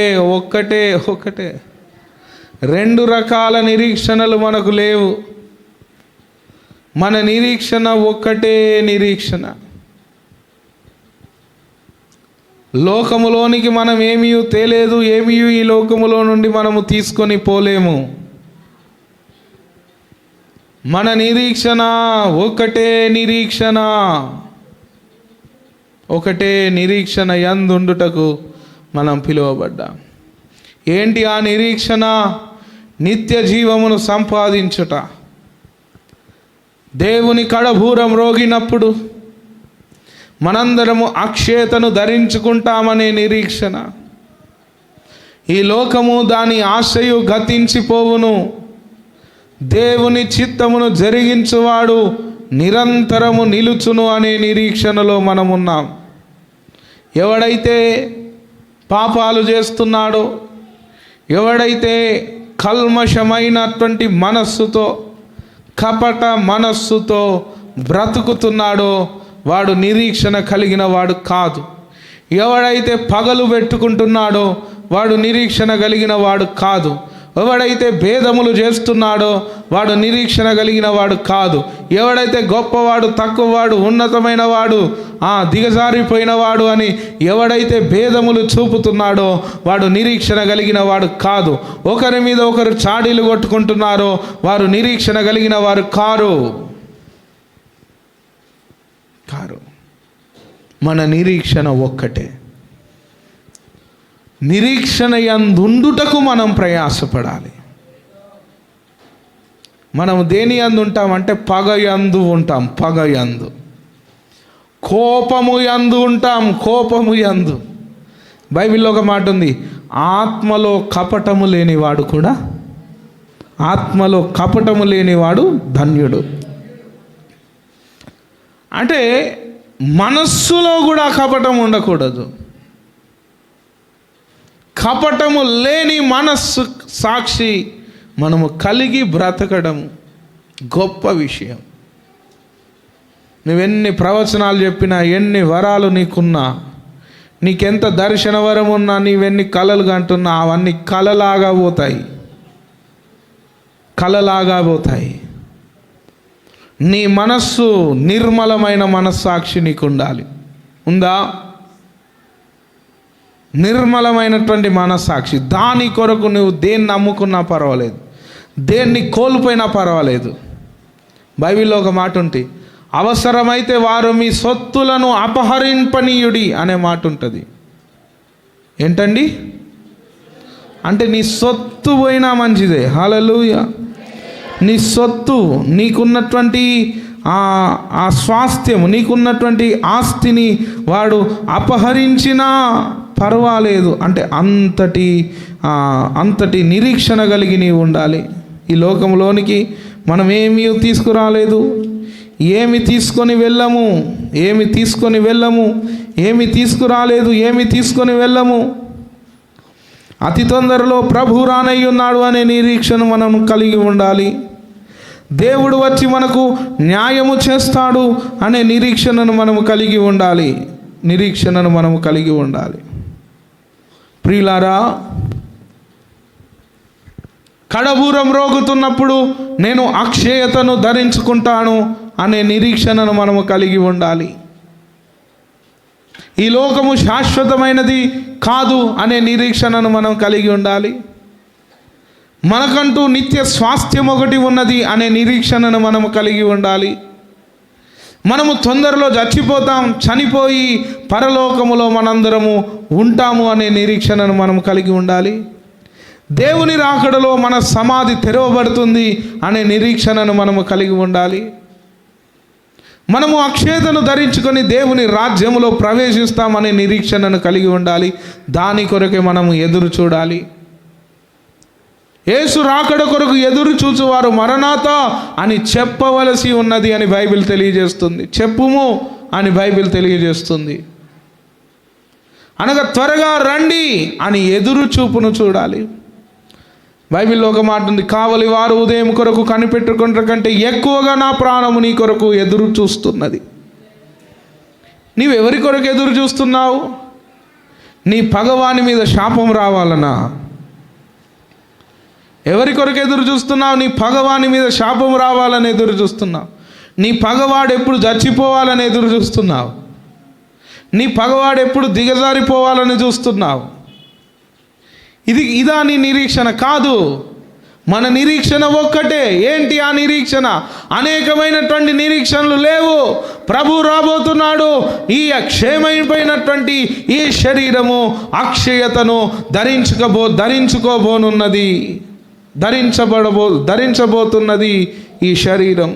రెండు రకాల నిరీక్షణలు మనకు లేవు. మన నిరీక్షణ ఒక్కటే నిరీక్షణ. లోకములోనికి మనం ఏమీ తేలేదు, ఏమీ ఈ లోకములో నుండి మనము తీసుకొని పోలేము. మన నిరీక్షణ ఒకటే నిరీక్షణ, ఒకటే నిరీక్షణ యందుండుటకు మనం పిలువబడ్డాం. ఏంటి ఆ నిరీక్షణ? నిత్య జీవమును సంపాదించుట. దేవుని కడభూరం రోగినప్పుడు మనందరము అక్షయతను ధరించుకుంటామనే నిరీక్షణ. ఈ లోకము దాని ఆశయు గతించిపోవును, దేవుని చిత్తమును జరిగించువాడు నిరంతరము నిలుచును అనే నిరీక్షణలో మనమున్నాం. ఎవడైతే పాపాలు చేస్తున్నాడో, ఎవడైతే కల్మషమైనటువంటి మనస్సుతో, కపట మనస్సుతో బ్రతుకుతున్నాడో వాడు నిరీక్షణ కలిగిన వాడు కాదు. ఎవడైతే పగలు పెట్టుకుంటున్నాడో వాడు నిరీక్షణ కలిగిన వాడు కాదు. ఎవడైతే భేదములు చేస్తున్నాడో వాడు నిరీక్షణ కలిగిన వాడు కాదు. ఎవడైతే గొప్పవాడు, తక్కువవాడు, ఉన్నతమైన వాడు, దిగజారిపోయిన వాడు అని ఎవడైతే భేదములు చూపుతున్నాడో వాడు నిరీక్షణ కలిగిన వాడు కాదు. ఒకరి మీద ఒకరు చాడీలు కొట్టుకుంటున్నారో వారు నిరీక్షణ కలిగిన వారు కారు. మన నిరీక్షణ ఒక్కటే. నిరీక్షణ యందుండుటకు మనం ప్రయాసపడాలి. మనం దేని యందు ఉంటామంటే పగ యందు ఉంటాం. పగ యందు, కోపము యందు ఉంటాం. కోపము యందు బైబిల్లో ఒక మాట ఉంది, ఆత్మలో కపటము లేనివాడు కూడా, ఆత్మలో కపటము లేనివాడు ధన్యుడు. అంటే మనస్సులో కూడా కపటం ఉండకూడదు. కపటము లేని మనస్సు సాక్షి మనము కలిగి బ్రతకడం గొప్ప విషయం. నువ్వెన్ని ప్రవచనాలు చెప్పినా, ఎన్ని వరాలు నీకున్నా, నీకెంత దర్శన వరం ఉన్నా, నీవెన్ని కలలు కంటున్నా అవన్నీ కలలాగా పోతాయి, కలలాగా పోతాయి. నీ మనస్సు నిర్మలమైన మనస్సాక్షి నీకు ఉండాలి. ఉందా? నిర్మలమైనటువంటి మనస్సాక్షి. దాని కొరకు నువ్వు దేన్ని నమ్ముకున్నా పర్వాలేదు, దేన్ని కోల్పోయినా పర్వాలేదు. బైబిల్లో ఒక మాట ఉంటుంది, అవసరమైతే వారు మీ సొత్తులను అపహరింపనీయుడి అనే మాట ఉంటుంది. ఏంటండి? అంటే నీ సొత్తు పోయినా మంచిదే. హల్లెలూయా. నీ సొత్తు, నీకున్నటువంటి ఆ స్వాస్థ్యము, నీకున్నటువంటి ఆస్తిని వాడు అపహరించినా పర్వాలేదు. అంటే అంతటి నిరీక్షణ కలిగి నీవు ఉండాలి. ఈ లోకంలోనికి మనం ఏమీ తీసుకురాలేదు, ఏమి తీసుకొని వెళ్ళము, ఏమి తీసుకొని వెళ్ళము, ఏమి తీసుకురాలేదు, ఏమి తీసుకొని వెళ్ళము. అతి తొందరలో ప్రభు రానయ్యున్నాడు అనే నిరీక్షణ మనం కలిగి ఉండాలి. దేవుడు వచ్చి మనకు న్యాయము చేస్తాడు అనే నిరీక్షణను మనము కలిగి ఉండాలి. నిరీక్షణను మనము కలిగి ఉండాలి. ప్రియులారా, కడబూరం రోగుతున్నప్పుడు నేను అక్షయతను ధరించుకుంటాను అనే నిరీక్షణను మనము కలిగి ఉండాలి. ఈ లోకము శాశ్వతమైనది కాదు అనే నిరీక్షణను మనం కలిగి ఉండాలి. మనకంటూ నిత్య స్వాస్థ్యం ఒకటి ఉన్నది అనే నిరీక్షణను మనము కలిగి ఉండాలి. మనము తొందరలో చచ్చిపోతాం, చనిపోయి పరలోకములో మనందరము ఉంటాము అనే నిరీక్షణను మనము కలిగి ఉండాలి. దేవుని రాకడలో మన సమాధి తెరవబడుతుంది అనే నిరీక్షణను మనము కలిగి ఉండాలి. మనము అక్షయతను ధరించుకొని దేవుని రాజ్యములో ప్రవేశిస్తామనే నిరీక్షణను కలిగి ఉండాలి. దాని కొరకే మనము ఎదురు చూడాలి. యేసు రాకడ కొరకు ఎదురు చూచువారు మరణాత అని చెప్పవలసి ఉన్నది అని బైబిల్ తెలియజేస్తుంది. చెప్పుము అని బైబిల్ తెలియజేస్తుంది. అనగా త్వరగా రండి అని ఎదురు చూపును చూడాలి. బైబిల్లో ఒక మాట ఉంది, కావలి వారు ఉదయం కొరకు కనిపెట్టుకుంటారు కంటే ఎక్కువగా నా ప్రాణము నీ కొరకు ఎదురు చూస్తున్నది. నీవెవరి కొరకు ఎదురు చూస్తున్నావు? నీ పగవాని మీద శాపం రావాలనా? ఎవరి కొరకు ఎదురు చూస్తున్నావు? నీ పగవాని మీద శాపం రావాలని ఎదురు చూస్తున్నావు. నీ పగవాడు ఎప్పుడు చచ్చిపోవాలని ఎదురు చూస్తున్నావు. నీ పగవాడు ఎప్పుడు దిగజారిపోవాలని చూస్తున్నావు. ఇదా నీ నిరీక్షణ? కాదు. మన నిరీక్షణ ఒక్కటే. ఏంటి ఆ నిరీక్షణ? అనేకమైనటువంటి నిరీక్షణలు లేవు. ప్రభు రాబోతున్నాడు. ఈ క్షేమైపోయినటువంటి ఈ శరీరము అక్షయతను ధరించుకోబోనున్నది. ధరించబోతున్నది ఈ శరీరం.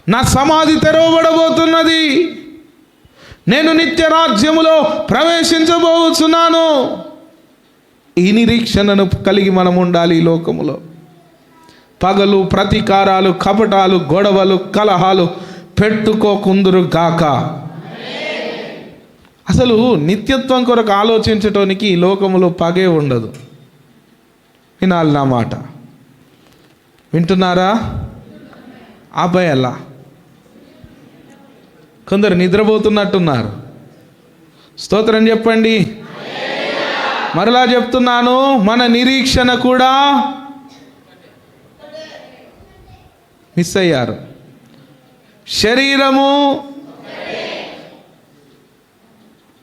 నా సమాధి తెరవబడబోతున్నది. నేను నిత్య రాజ్యములో ప్రవేశించబోతున్నాను. ఈ నిరీక్షణను కలిగి మనం ఉండాలి. ఈ లోకములో పగలు, ప్రతీకారాలు, కపటాలు, గొడవలు, కలహాలు పెట్టుకోకుందురు గాక. అసలు నిత్యత్వం కొరకు ఆలోచించటానికి ఈ లోకములో పగే ఉండదు. వినాలి నా మాట. వింటున్నారా? అలా కొందరు నిద్రపోతున్నట్టున్నారు. స్తోత్రం చెప్పండి. మరలా చెప్తున్నాను, మన నిరీక్షణ కూడా మిస్ అయ్యారు. శరీరము,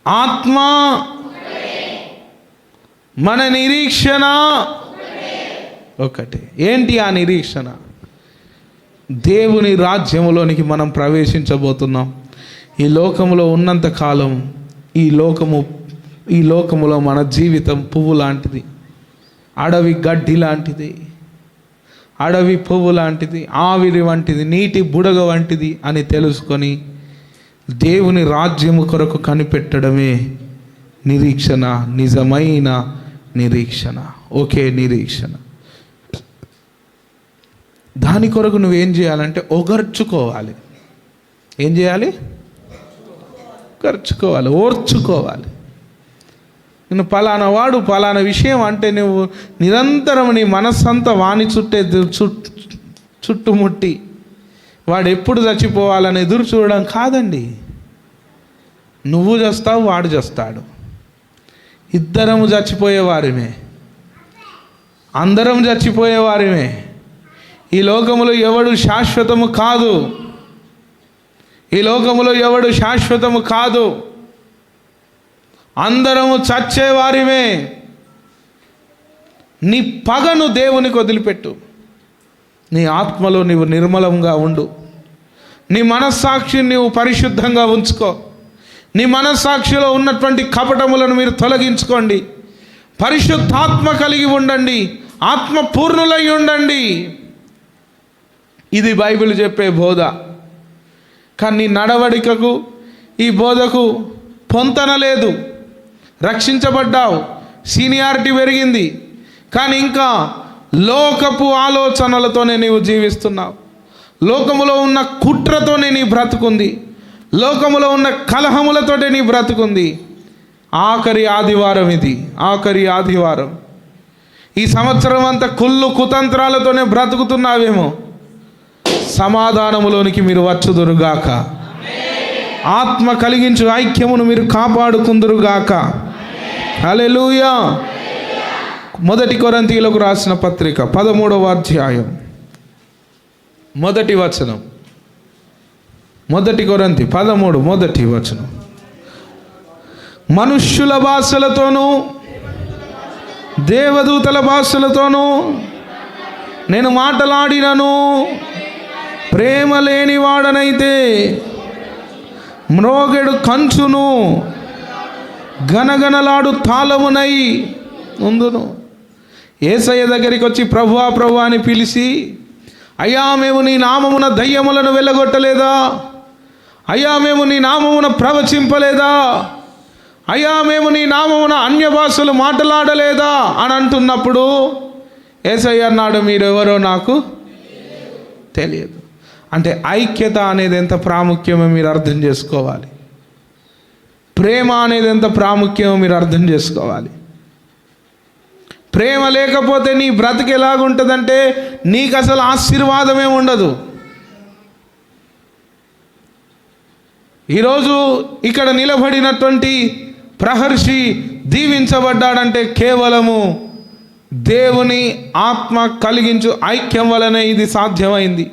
ఆత్మ, మన నిరీక్షణ ఒకటి. ఏంటి ఆ నిరీక్షణ? దేవుని రాజ్యములోనికి మనం ప్రవేశించబోతున్నాం. ఈ లోకములో ఉన్నంత కాలం ఈ లోకములో మన జీవితం పువ్వు లాంటిది, అడవి గడ్డి లాంటిది, అడవి పువ్వు లాంటిది, ఆవిరి వంటిది, నీటి బుడగ వంటిది అని తెలుసుకొని దేవుని రాజ్యము కొరకు కనిపెట్టడమే నిరీక్షణ, నిజమైన నిరీక్షణ. ఒకే నిరీక్షణ. దాని కొరకు నువ్వేం చేయాలంటే ఒగర్చుకోవాలి. ఏం చేయాలి? ఖర్చుకోవాలి, ఓర్చుకోవాలి. నేను పలానా వాడు, పలానా విషయం అంటే నువ్వు నిరంతరం నీ మనస్సంతా వాని చుట్టుముట్టి వాడు ఎప్పుడు చచ్చిపోవాలని ఎదురు చూడడం కాదండి. నువ్వు చేస్తావు, వాడు చేస్తాడు. ఇద్దరము చచ్చిపోయేవారిమే, అందరం చచ్చిపోయేవారిమే. ఈ లోకములో ఎవడు శాశ్వతము కాదు. ఈ లోకములో ఎవడు శాశ్వతము కాదు. అందరము చచ్చేవారిమే. నీ పగను దేవునికి వదిలిపెట్టు. నీ ఆత్మలో నీవు నిర్మలంగా ఉండు. నీ మనస్సాక్షిని నీవు పరిశుద్ధంగా ఉంచుకో. నీ మనస్సాక్షిలో ఉన్నటువంటి కపటములను మీరు తొలగించుకోండి. పరిశుద్ధాత్మ కలిగి ఉండండి. ఆత్మ పూర్ణులై ఉండండి. ఇది బైబిల్ చెప్పే బోధ. కానీ నీ నడవడికకు ఈ బోధకు పొంతన లేదు. రక్షించబడ్డావు, సీనియారిటీ పెరిగింది, కానీ ఇంకా లోకపు ఆలోచనలతోనే నీవు జీవిస్తున్నావు. లోకములో ఉన్న కుట్రతోనే నీ బ్రతుకుంది. లోకములో ఉన్న కలహములతోనే నీ బ్రతుకుంది. ఆఖరి ఆదివారం ఇది, ఆఖరి ఆదివారం. ఈ సంవత్సరం అంతా కుళ్ళు కుతంత్రాలతోనే బ్రతుకుతున్నావేమో. సమాధానములోనికి మీరు వచ్చుదురుగాక. ఆత్మ కలిగించు ఐక్యమును మీరు కాపాడుకుందురుగాక. హల్లెలూయా. 1 కొరింథీయులకు రాసిన పత్రిక 13వ అధ్యాయం 1వ వచనం. 1 కొరింథీ 13 1వ వచనం. మనుష్యుల భాషలతోనూ దేవదూతల భాషలతోనూ నేను మాటలాడినను, ప్రేమ లేనివాడనైతే మ్రోగెడు కంచును గనగనలాడు తాళమునై ఉందును. యేసయ్య దగ్గరికి వచ్చి ప్రభువా ప్రభువా అని పిలిచి, అయ్యా మేము నీ నామమున దయ్యములను వెళ్ళగొట్టలేదా? అయ్యా మేము నీ నామమున ప్రవచింపలేదా? అయ్యా మేము నీ నామమున అన్య భాషలు మాట్లాడలేదా అని అంటున్నప్పుడు యేసయ్య అన్నాడు, మీరెవరో నాకు తెలియదు. అంటే ఐక్యత అనేది ఎంత ప్రాముఖ్యమో మీరు అర్థం చేసుకోవాలి. ప్రేమ అనేది ఎంత ప్రాముఖ్యమో మీరు అర్థం చేసుకోవాలి. ప్రేమ లేకపోతే నీ బ్రతుకు ఎలాగుంటుందంటే నీకు అసలు ఆశీర్వాదమే ఉండదు. ఈరోజు ఇక్కడ నిలబడినటువంటి ప్రహర్షి దీవించబడ్డాడంటే కేవలము దేవుని ఆత్మ కలిగించు ఐక్యం వలన ఇది సాధ్యమైంది.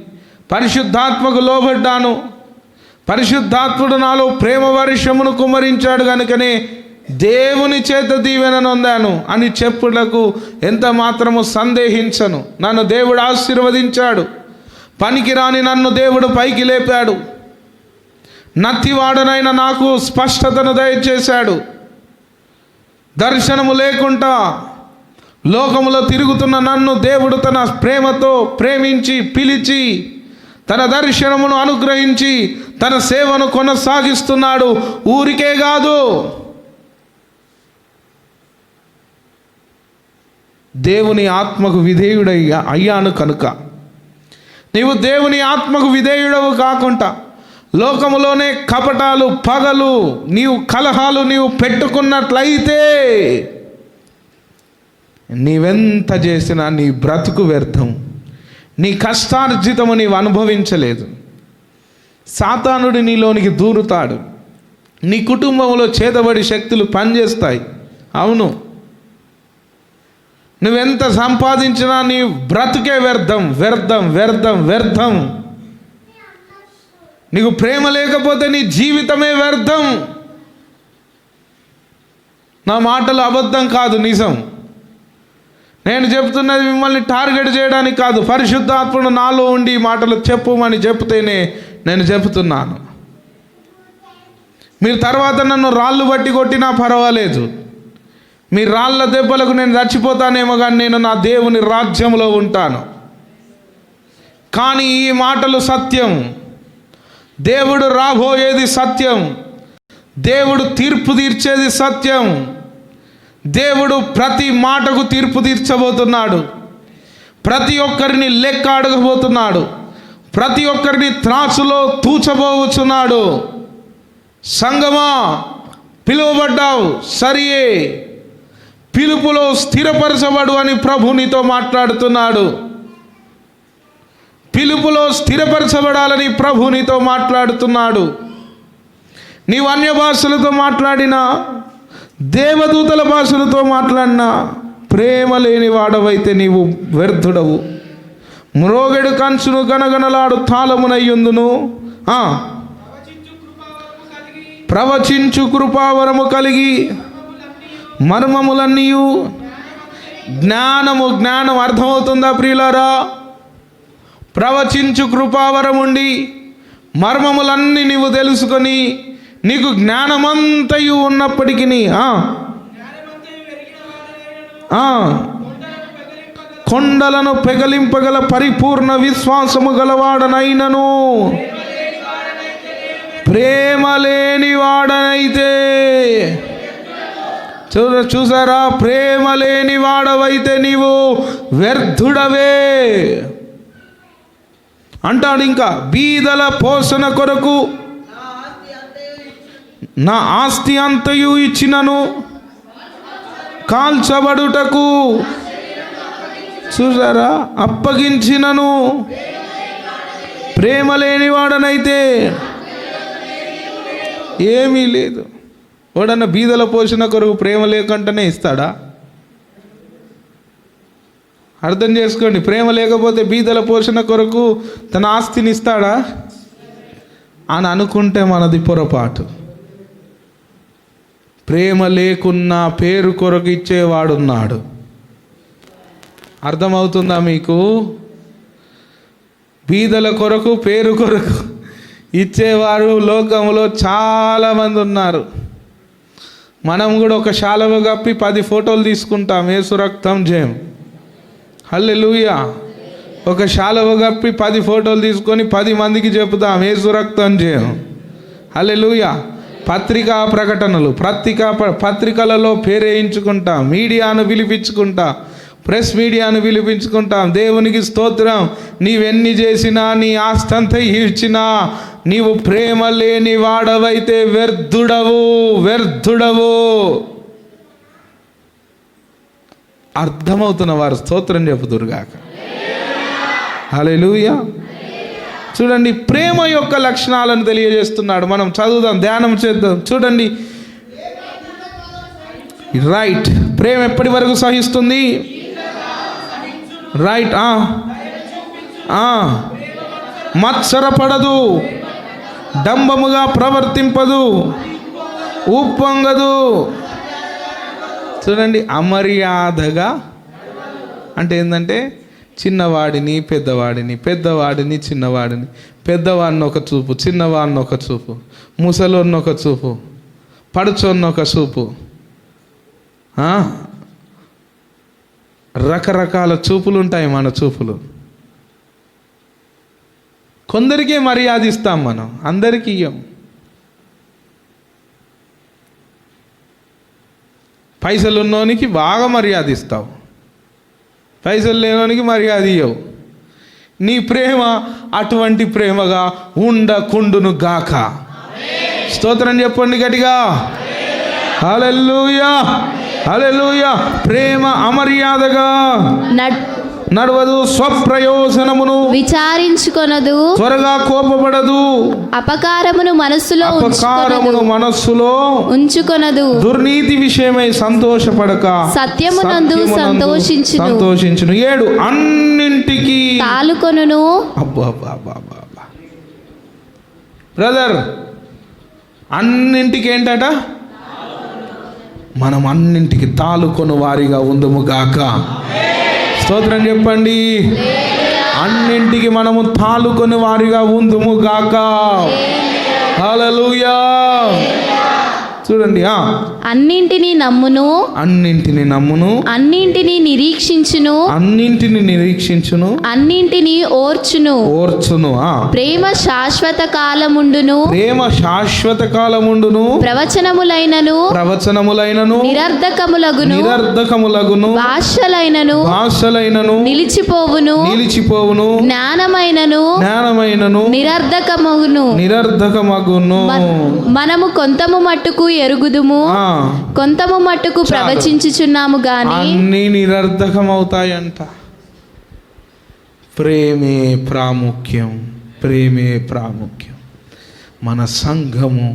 పరిశుద్ధాత్మకు లోబడ్డాను, పరిశుద్ధాత్ముడు నాలో ప్రేమ వర్షమును కుమ్మరించాడు కనుకనే దేవుని చేత దీవెన నొందాను అని చెప్పుటకు ఎంత మాత్రము సందేహించను. నన్ను దేవుడు ఆశీర్వదించాడు. పనికిరాని నన్ను దేవుడు పైకి లేపాడు. నత్తివాడనైన నాకు స్పష్టతను దయచేశాడు. దర్శనము లేకుండా లోకములో తిరుగుతున్న నన్ను దేవుడు తన ప్రేమతో ప్రేమించి పిలిచి తన దర్శనమును అనుగ్రహించి తన సేవను కొనసాగిస్తున్నాడు. ఊరికే కాదు, దేవుని ఆత్మకు విధేయుడయ్యా అయ్యాను కనుక. నీవు దేవుని ఆత్మకు విధేయుడవు కాకుండా లోకములోనే కపటాలు, పగలు, నీవు కలహాలు నీవు పెట్టుకున్నట్లయితే నీవెంత చేసినా నీ బ్రతుకు వ్యర్థం. నీ కష్టార్జితము నీవు అనుభవించలేదు. సాతానుడు నీలోనికి దూరుతాడు. నీ కుటుంబంలో చేతబడి శక్తులు పనిచేస్తాయి. అవును, నువ్వెంత సంపాదించినా నీ బ్రతుకే వ్యర్థం, వ్యర్థం, వ్యర్థం, వ్యర్థం. నీకు ప్రేమ లేకపోతే నీ జీవితమే వ్యర్థం. నా మాటలు అబద్ధం కాదు, నిజం. నేను చెప్తున్నది మిమ్మల్ని టార్గెట్ చేయడానికి కాదు. పరిశుద్ధాత్ముడు నాలో ఉండి ఈ మాటలు చెప్పుమని చెప్తేనే నేను చెప్తున్నాను. మీరు తర్వాత నన్ను రాళ్ళు బట్టి కొట్టినా పర్వాలేదు. మీ రాళ్ళ దెబ్బలకు నేను చచ్చిపోతానేమో, కానీ నేను నా దేవుని రాజ్యంలో ఉంటాను. కానీ ఈ మాటలు సత్యం. దేవుడు రాబోయేది సత్యం. దేవుడు తీర్పు తీర్చేది సత్యం. దేవుడు ప్రతి మాటకు తీర్పు తీర్చబోతున్నాడు. ప్రతి ఒక్కరిని లెక్క అడగబోతున్నాడు. ప్రతి ఒక్కరిని త్రాసులో తూచబోచున్నాడు. సంగమా, పిలువబడ్డావు సరియే, పిలుపులో స్థిరపరచబడు అని ప్రభు నీతో మాట్లాడుతున్నాడు. పిలుపులో స్థిరపరచబడాలని ప్రభు నీతో మాట్లాడుతున్నాడు. నీవు అన్య భాషలతో మాట్లాడినా, దేవదూతల భాషలతో మాట్లాడినా, ప్రేమ లేని వాడవైతే నీవు వ్యర్థుడవు. మ్రోగెడు కంచును గనగనలాడు తాళమునయ్యుందును. ప్రవచించు కృపావరము కలిగి మర్మములన్నీయు జ్ఞానం అర్థమవుతుందా ప్రియులారా? ప్రవచించు కృపావరం ఉండి మర్మములన్నీ నీవు తెలుసుకొని నీకు జ్ఞానమంతయు ఉన్నప్పటికీ కొండలను పెగలింపగల పరిపూర్ణ విశ్వాసము గలవాడనైనను ప్రేమ లేని వాడనైతే, చూసారా, ప్రేమ లేని వాడవైతే నీవు వ్యర్థుడవే అంటాడు. ఇంకా బీదల పోషణ కొరకు నా ఆస్తి అంతయు ఇచ్చినను కాల్చబడుటకు, చూసారా, అప్పగించినను ప్రేమ లేని వాడనైతే ఏమీ లేదు. వాడన్న బీదల పోషణ కొరకు ప్రేమ లేకుండానే ఇస్తాడా? అర్థం చేసుకోండి. ప్రేమ లేకపోతే బీదల పోషణ కొరకు తన ఆస్తిని ఇస్తాడా అని అనుకుంటే మనది పొరపాటు. ప్రేమ లేకున్నా పేరు కొరకు ఇచ్చేవాడున్నాడు. అర్థమవుతుందా మీకు? బీదల కొరకు పేరు కొరకు ఇచ్చేవారు లోకంలో చాలామంది ఉన్నారు. మనం కూడా ఒక శాలువ కప్పి 10 ఫోటోలు తీసుకుంటాం, యేసు రక్తం జయం, హల్లెలూయా. ఒక శాలువ కప్పి 10 ఫోటోలు తీసుకొని 10 మందికి చెప్తాం యేసు రక్తం జయం, హల్లెలూయా. పత్రికా ప్రకటనలు, పత్రికలలో పేరేయించుకుంటాం, మీడియాను పిలిపించుకుంటాం, ప్రెస్ మీడియాను పిలిపించుకుంటాం. దేవునికి స్తోత్రం. నీవెన్ని చేసినా, నీ ఆస్తంతా ఇచ్చినా, నీవు ప్రేమ లేని వాడవైతే వ్యర్థుడవు, వ్యర్థుడవు. అర్థమవుతున్న వారు స్తోత్రం చెప్పుదురుగాక. హల్లెలూయా. చూడండి, ప్రేమ యొక్క లక్షణాలను తెలియజేస్తున్నాడు. మనం చదువుదాం, ధ్యానం చేద్దాం. చూడండి, రైట్. ప్రేమ ఎప్పటి వరకు సహిస్తుంది? రైట్. మత్సరపడదు, డంబముగా ప్రవర్తింపదు, ఉప్పొంగదు. చూడండి, అమర్యాదగా అంటే ఏంటంటే చిన్నవాడిని పెద్దవాడిని, పెద్దవాడిని చిన్నవాడిని, పెద్దవాడిని ఒక చూపు, చిన్నవాడిని ఒక చూపు, ముసలోన్ని ఒక చూపు, పడుచోన్ని ఒక చూపు, రకరకాల చూపులు ఉంటాయి మన చూపులు. కొందరికే మర్యాద ఇస్తాం మనం, అందరికీ ఇయ్యం. పైసలు ఉన్నోనికి బాగా మర్యాద ఇస్తావు, పైసలు లేనోనికి మర్యాద ఇయ్యవు. నీ ప్రేమ అటువంటి ప్రేమగా ఉండకుండును గాక. స్తోత్రం చెప్పండి గట్టిగా. హల్లెలూయా, హల్లెలూయా. ప్రేమ అమర్యాదగా నడవదు, స్వప్రయోజనమును విచారించుకొనదు, త్వరగా కోపపడదు, అపకారమును మనస్సులో ఉంచుకొనదు, దుర్నీతి విషయమై సంతోషపడక సత్యమునందు సంతోషించును. 7 అన్నింటికి తాలుకొనును. బ్రదర్, అన్నింటికి ఏంటట? మనం అన్నింటికి తాలుకొను వారిగా ఉందుము గాక. స్తోత్రం చెప్పండి. అన్నింటికి మనము తాలుకొని వారిగా ఉందుము గాక. హల్లెలూయా. చూడండి, అన్నింటిని నమ్మును, అన్నింటిని నిరీక్షించును, అన్నింటిని ఓర్చును. ప్రేమ శాశ్వత కాలముండును, ప్రవచనములైనను నిరర్ధకములగును, భాషలైనను నిలిచిపోవును, జ్ఞానమైనను నిరర్ధకమగును. మనము కొంతము మట్టుకు ఎరుగుదుము, కొంతము మట్టుకు ప్రవచించుచున్నాము గాని అన్నీ నిరర్ధకమవుతాయంట. ప్రేమే ప్రాముఖ్యం, ప్రేమే ప్రాముఖ్యం. మన సంఘము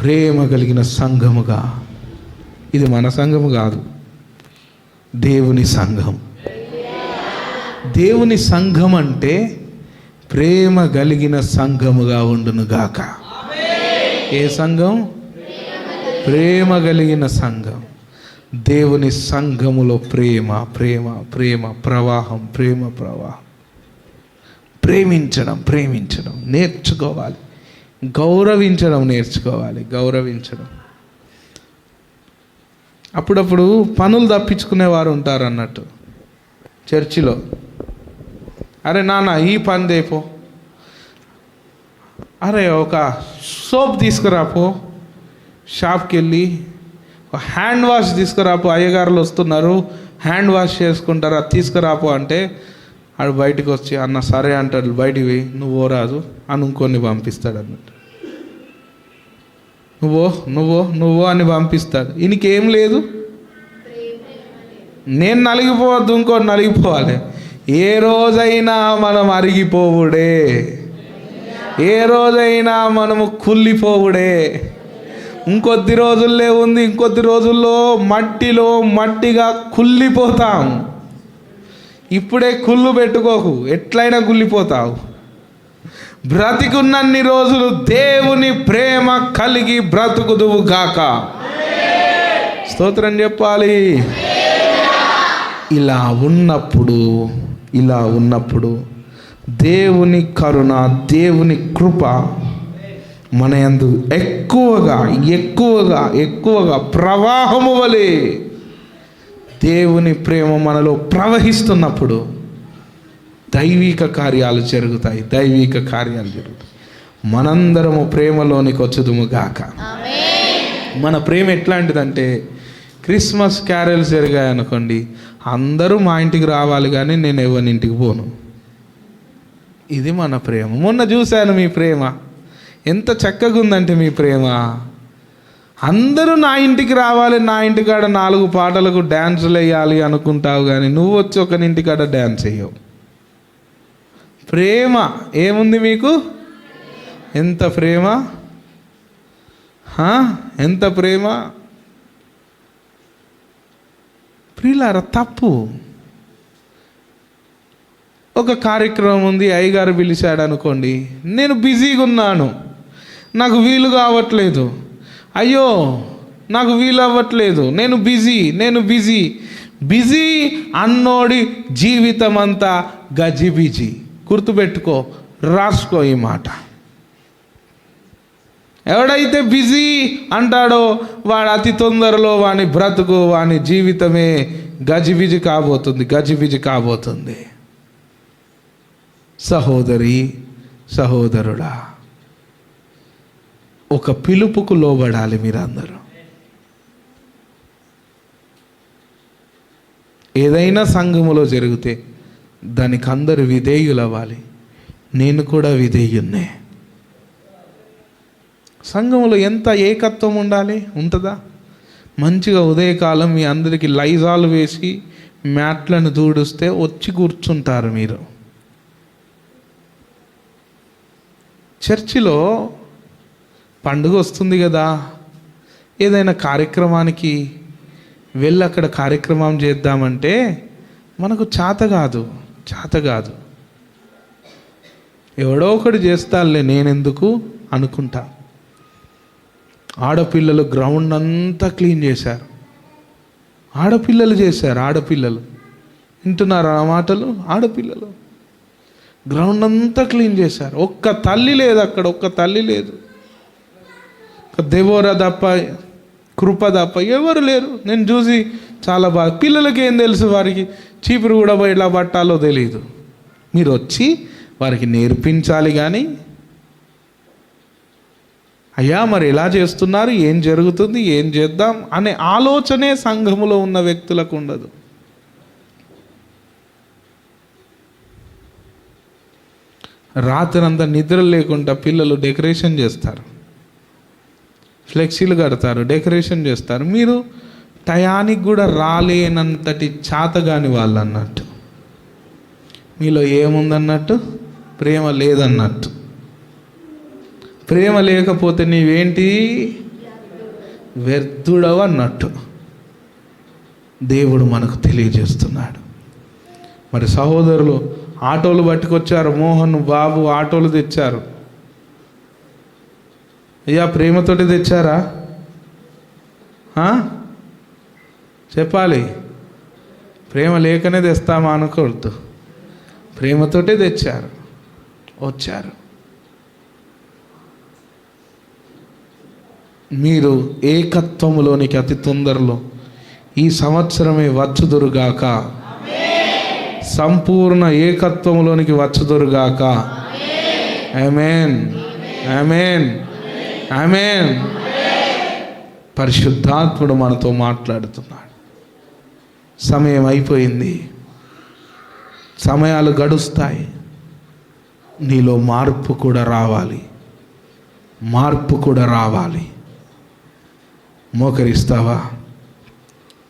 ప్రేమ కలిగిన సంఘముగా, ఇది మన సంఘము కాదు, దేవుని సంఘం. దేవుని సంఘం అంటే ప్రేమ కలిగిన సంఘముగా ఉండును గాక. ఏ సంఘం? ప్రేమ కలిగిన సంఘం. దేవుని సంఘములో ప్రేమ ప్రేమ ప్రేమ ప్రవాహం, ప్రేమ ప్రవాహం. ప్రేమించడం నేర్చుకోవాలి, గౌరవించడం నేర్చుకోవాలి. అప్పుడప్పుడు పనులు తప్పించుకునేవారు ఉంటారు అన్నట్టు చర్చిలో. అరే నాన్న ఈ పని దేపో, అరే ఒక సోప్ తీసుకురాపో, షాప్కి వెళ్ళి ఒక హ్యాండ్ వాష్ తీసుకురాపో, అయ్యగారులు వస్తున్నారు హ్యాండ్ వాష్ చేసుకుంటారు, అది తీసుకురాపో అంటే ఆడు బయటికి వచ్చి అన్న సరే అంటాడు, బయటికి పోయి నువ్వో రాజు అని ఇంకొన్ని పంపిస్తాడు అన్నట్టు. నువ్వో అని పంపిస్తాడు. ఈయనకేం లేదు, నేను నలిగిపోవద్దు, ఇంకోటి నలిగిపోవాలి. ఏ రోజైనా మనం అరిగిపోవుడే, ఏ రోజైనా మనము కుళ్ళిపోవుడే. ఇంకొద్ది రోజుల్లో ఉంది, ఇంకొద్ది రోజుల్లో మట్టిగా కుళ్ళిపోతాం. ఇప్పుడే కుళ్ళు పెట్టుకోకు, ఎట్లయినా కుళ్ళిపోతావు. బ్రతికున్నన్ని రోజులు దేవుని ప్రేమ కలిగి బ్రతుకుదువు గాక. స్తోత్రం చెప్పాలి. ఇలా ఉన్నప్పుడు దేవుని కరుణ, దేవుని కృప మన యందు ఎక్కువగా ప్రవాహము వలె దేవుని ప్రేమ మనలో ప్రవహిస్తున్నప్పుడు దైవిక కార్యాలు జరుగుతాయి. మనందరము ప్రేమలోనికి వచ్చుదుము గాక. మన ప్రేమ ఎట్లాంటిదంటే, క్రిస్మస్ క్యారల్స్ జరిగాయనుకోండి, అందరూ మా ఇంటికి రావాలి కానీ నేను ఎవరి ఇంటికి పోను. ఇది మన ప్రేమ. మొన్న చూశాను మీ ప్రేమ ఎంత చక్కగా ఉందంటే, మీ ప్రేమ అందరూ నా ఇంటికి రావాలి, నా ఇంటికాడ 4 పాటలకు డ్యాన్సులు వేయాలి అనుకుంటావు కానీ నువ్వు వచ్చి ఒకరింటికాడ డ్యాన్స్ వేయవు. ప్రేమ ఏముంది మీకు? ఎంత ప్రేమ, ఎంత ప్రేమ. ప్రియులారా, తప్పు ఒక కార్యక్రమం ఉంది, అయ్యగారు పిలిచాడు అనుకోండి, నేను బిజీగా ఉన్నాను, నాకు వీలు కావట్లేదు, అయ్యో నాకు వీలు అవ్వట్లేదు, నేను బిజీ బిజీ అన్నోడి జీవితం అంతా గజిబిజీ. గుర్తుపెట్టుకో, రాసుకో ఈ మాట. ఎవడైతే బిజీ అంటాడో వాడు అతి తొందరలో వాని బ్రతుకు, వాని జీవితమే గజిబిజి కాబోతుంది. సహోదరి, సహోదరుడా, ఒక పిలుపుకు లోబడాలి మీరందరూ. ఏదైనా సంఘములో జరిగితే దానికి అందరూ విధేయులవ్వాలి. నేను కూడా విధేయున్నే. సంఘంలో ఎంత ఏకత్వం ఉండాలి, ఉంటుందా? మంచిగా ఉదయకాలం మీ అందరికీ లైజాలు వేసి మ్యాట్లను దూడిస్తే వచ్చి కూర్చుంటారు మీరు. చర్చిలో పండుగ వస్తుంది కదా, ఏదైనా కార్యక్రమానికి వెళ్ళి అక్కడ కార్యక్రమం చేద్దామంటే మనకు చేత కాదు. ఎవడో ఒకడు చేస్తానులే, నేనెందుకు అనుకుంటా. ఆడపిల్లలు గ్రౌండ్ అంతా క్లీన్ చేశారు. ఆడపిల్లలు వింటున్నారా ఆ మాటలు? ఆడపిల్లలు గ్రౌండ్ అంతా క్లీన్ చేశారు. ఒక్క తల్లి లేదు అక్కడ, దెబోరా తప్ప, కృప తప్ప ఎవరు లేరు. నేను చూసి చాలా బాగా. పిల్లలకి ఏం తెలుసు, వారికి చీపురు కూడా ఎలా పట్టాలో తెలియదు. మీరు వచ్చి వారికి నేర్పించాలి. కానీ అయ్యా మరి ఎలా చేస్తున్నారు, ఏం జరుగుతుంది, ఏం చేద్దాం అనే ఆలోచనే సంఘములో ఉన్న వ్యక్తులకు ఉండదు. రాత్రంతా నిద్ర లేకుండా పిల్లలు డెకరేషన్ చేస్తారు, ఫ్లెక్సీలు కడతారు, డెకరేషన్ చేస్తారు. మీరు టయానికి కూడా రాలేనంతటి చాతగాని వాళ్ళు అన్నట్టు. మీలో ఏముందన్నట్టు? ప్రేమ లేదన్నట్టు. ప్రేమ లేకపోతే నీవేంటి? వ్యర్థుడవు అన్నట్టు దేవుడు మనకు తెలియజేస్తున్నాడు. మరి సహోదరులు ఆటోలు పట్టుకొచ్చారు. మోహన్ బాబు ఆటోలు తెచ్చారు. అయ్యా ప్రేమతోటి తెచ్చారా? చెప్పాలి. ప్రేమ లేకనే తెస్తామా అనుకోవద్దు. ప్రేమతోటే తెచ్చారు, వచ్చారు. మీరు ఏకత్వములోనికి అతి తొందరలో ఈ సంవత్సరమే వచ్చుదురుగాక. సంపూర్ణ ఏకత్వములోనికి వచ్చుదురుగాక. ఆమేన్, ఆమేన్, ఆమేన్. పరిశుద్ధాత్ముడు మనతో మాట్లాడుతున్నాడు. సమయం అయిపోయింది, సమయాలు గడుస్తాయి. నీలో మార్పు కూడా రావాలి. మోకరిస్తావా?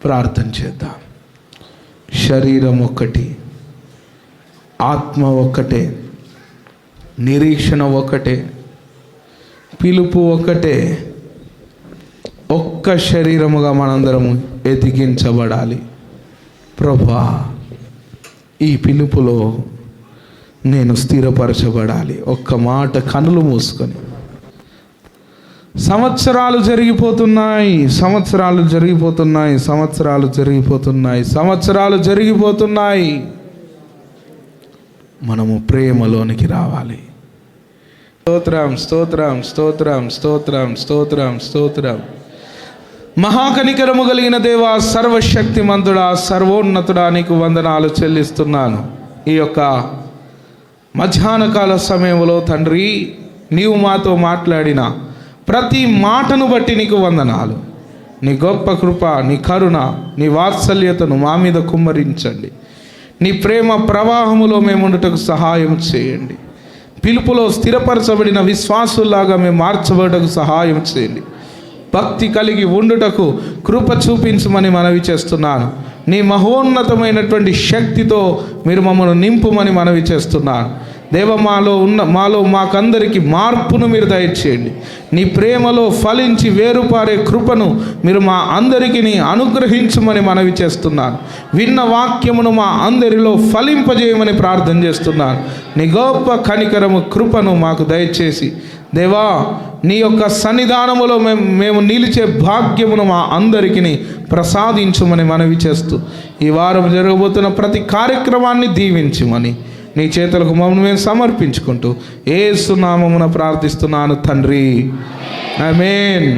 ప్రార్థన చేద్దాం. శరీరం ఒక్కటి, ఆత్మ ఒక్కటే, నిరీక్షణ ఒక్కటే, పిలుపు ఒక్కటే. ఒక్క శరీరముగా మనందరము ఎదిగించబడాలి. ప్రభువా, ఈ పిలుపులో నేను స్థిరపరచబడాలి. ఒక్క మాట కనులు మూసుకొని. సంవత్సరాలు జరిగిపోతున్నాయి. మనము ప్రేమలోనికి రావాలి. స్తోత్రం. మహాకనికరము కలిగిన దేవా, సర్వశక్తిమంతుడా, సర్వోన్నతుడా, నీకు వందనాలు చెల్లిస్తున్నాను. ఈ యొక్క మధ్యాహ్న కాల సమయంలో తండ్రి, నీవు మాతో మాట్లాడిన ప్రతి మాటను బట్టి నీకు వందనాలు. నీ గొప్ప కృప, నీ కరుణ, నీ వాత్సల్యతను మా మీద కుమ్మరించండి. నీ ప్రేమ ప్రవాహములో మేము ఉండుటకు సహాయం చేయండి. పిలుపులో స్థిరపరచబడిన విశ్వాసుల్లాగా మేము మార్చబడటకు సహాయం చేయండి. భక్తి కలిగి ఉండుటకు కృప చూపించమని మనవి చేస్తున్నాను. నీ మహోన్నతమైనటువంటి శక్తితో మీరు మమ్మల్ని నింపుమని మనవి చేస్తున్నాను. దేవ మాలో మాకందరికి మార్పును మీరు దయచేయండి. నీ ప్రేమలో ఫలించి వేరుపారే కృపను మీరు మా అందరికీ అనుగ్రహించమని మనవి చేస్తున్నాను. విన్న వాక్యమును మా అందరిలో ఫలింపజేయమని ప్రార్థన చేస్తున్నాను. నీ గొప్ప కనికరము కృపను మాకు దయచేసి దేవా, నీ యొక్క సన్నిధానములో మేము నిలిచే భాగ్యమును మా అందరికీ ప్రసాదించమని మనవి చేస్తూ ఈ వారం జరగబోతున్న ప్రతి కార్యక్రమాన్ని దీవించమని నీ చేతులకు మమ్మల్ని మేము సమర్పించుకుంటూ యేసు నామమున ప్రార్థిస్తున్నాను తండ్రి. ఆమేన్.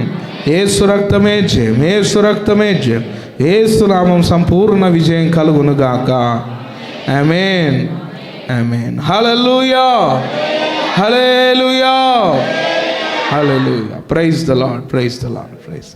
యేసు రక్తమే జయం, యేసు రక్తమే జయం, యేసు నామం సంపూర్ణ విజయం కలుగునుగాక. Amen, amen. Hallelujah, hallelujah, hallelujah. Praise the Lord, praise the Lord, praise.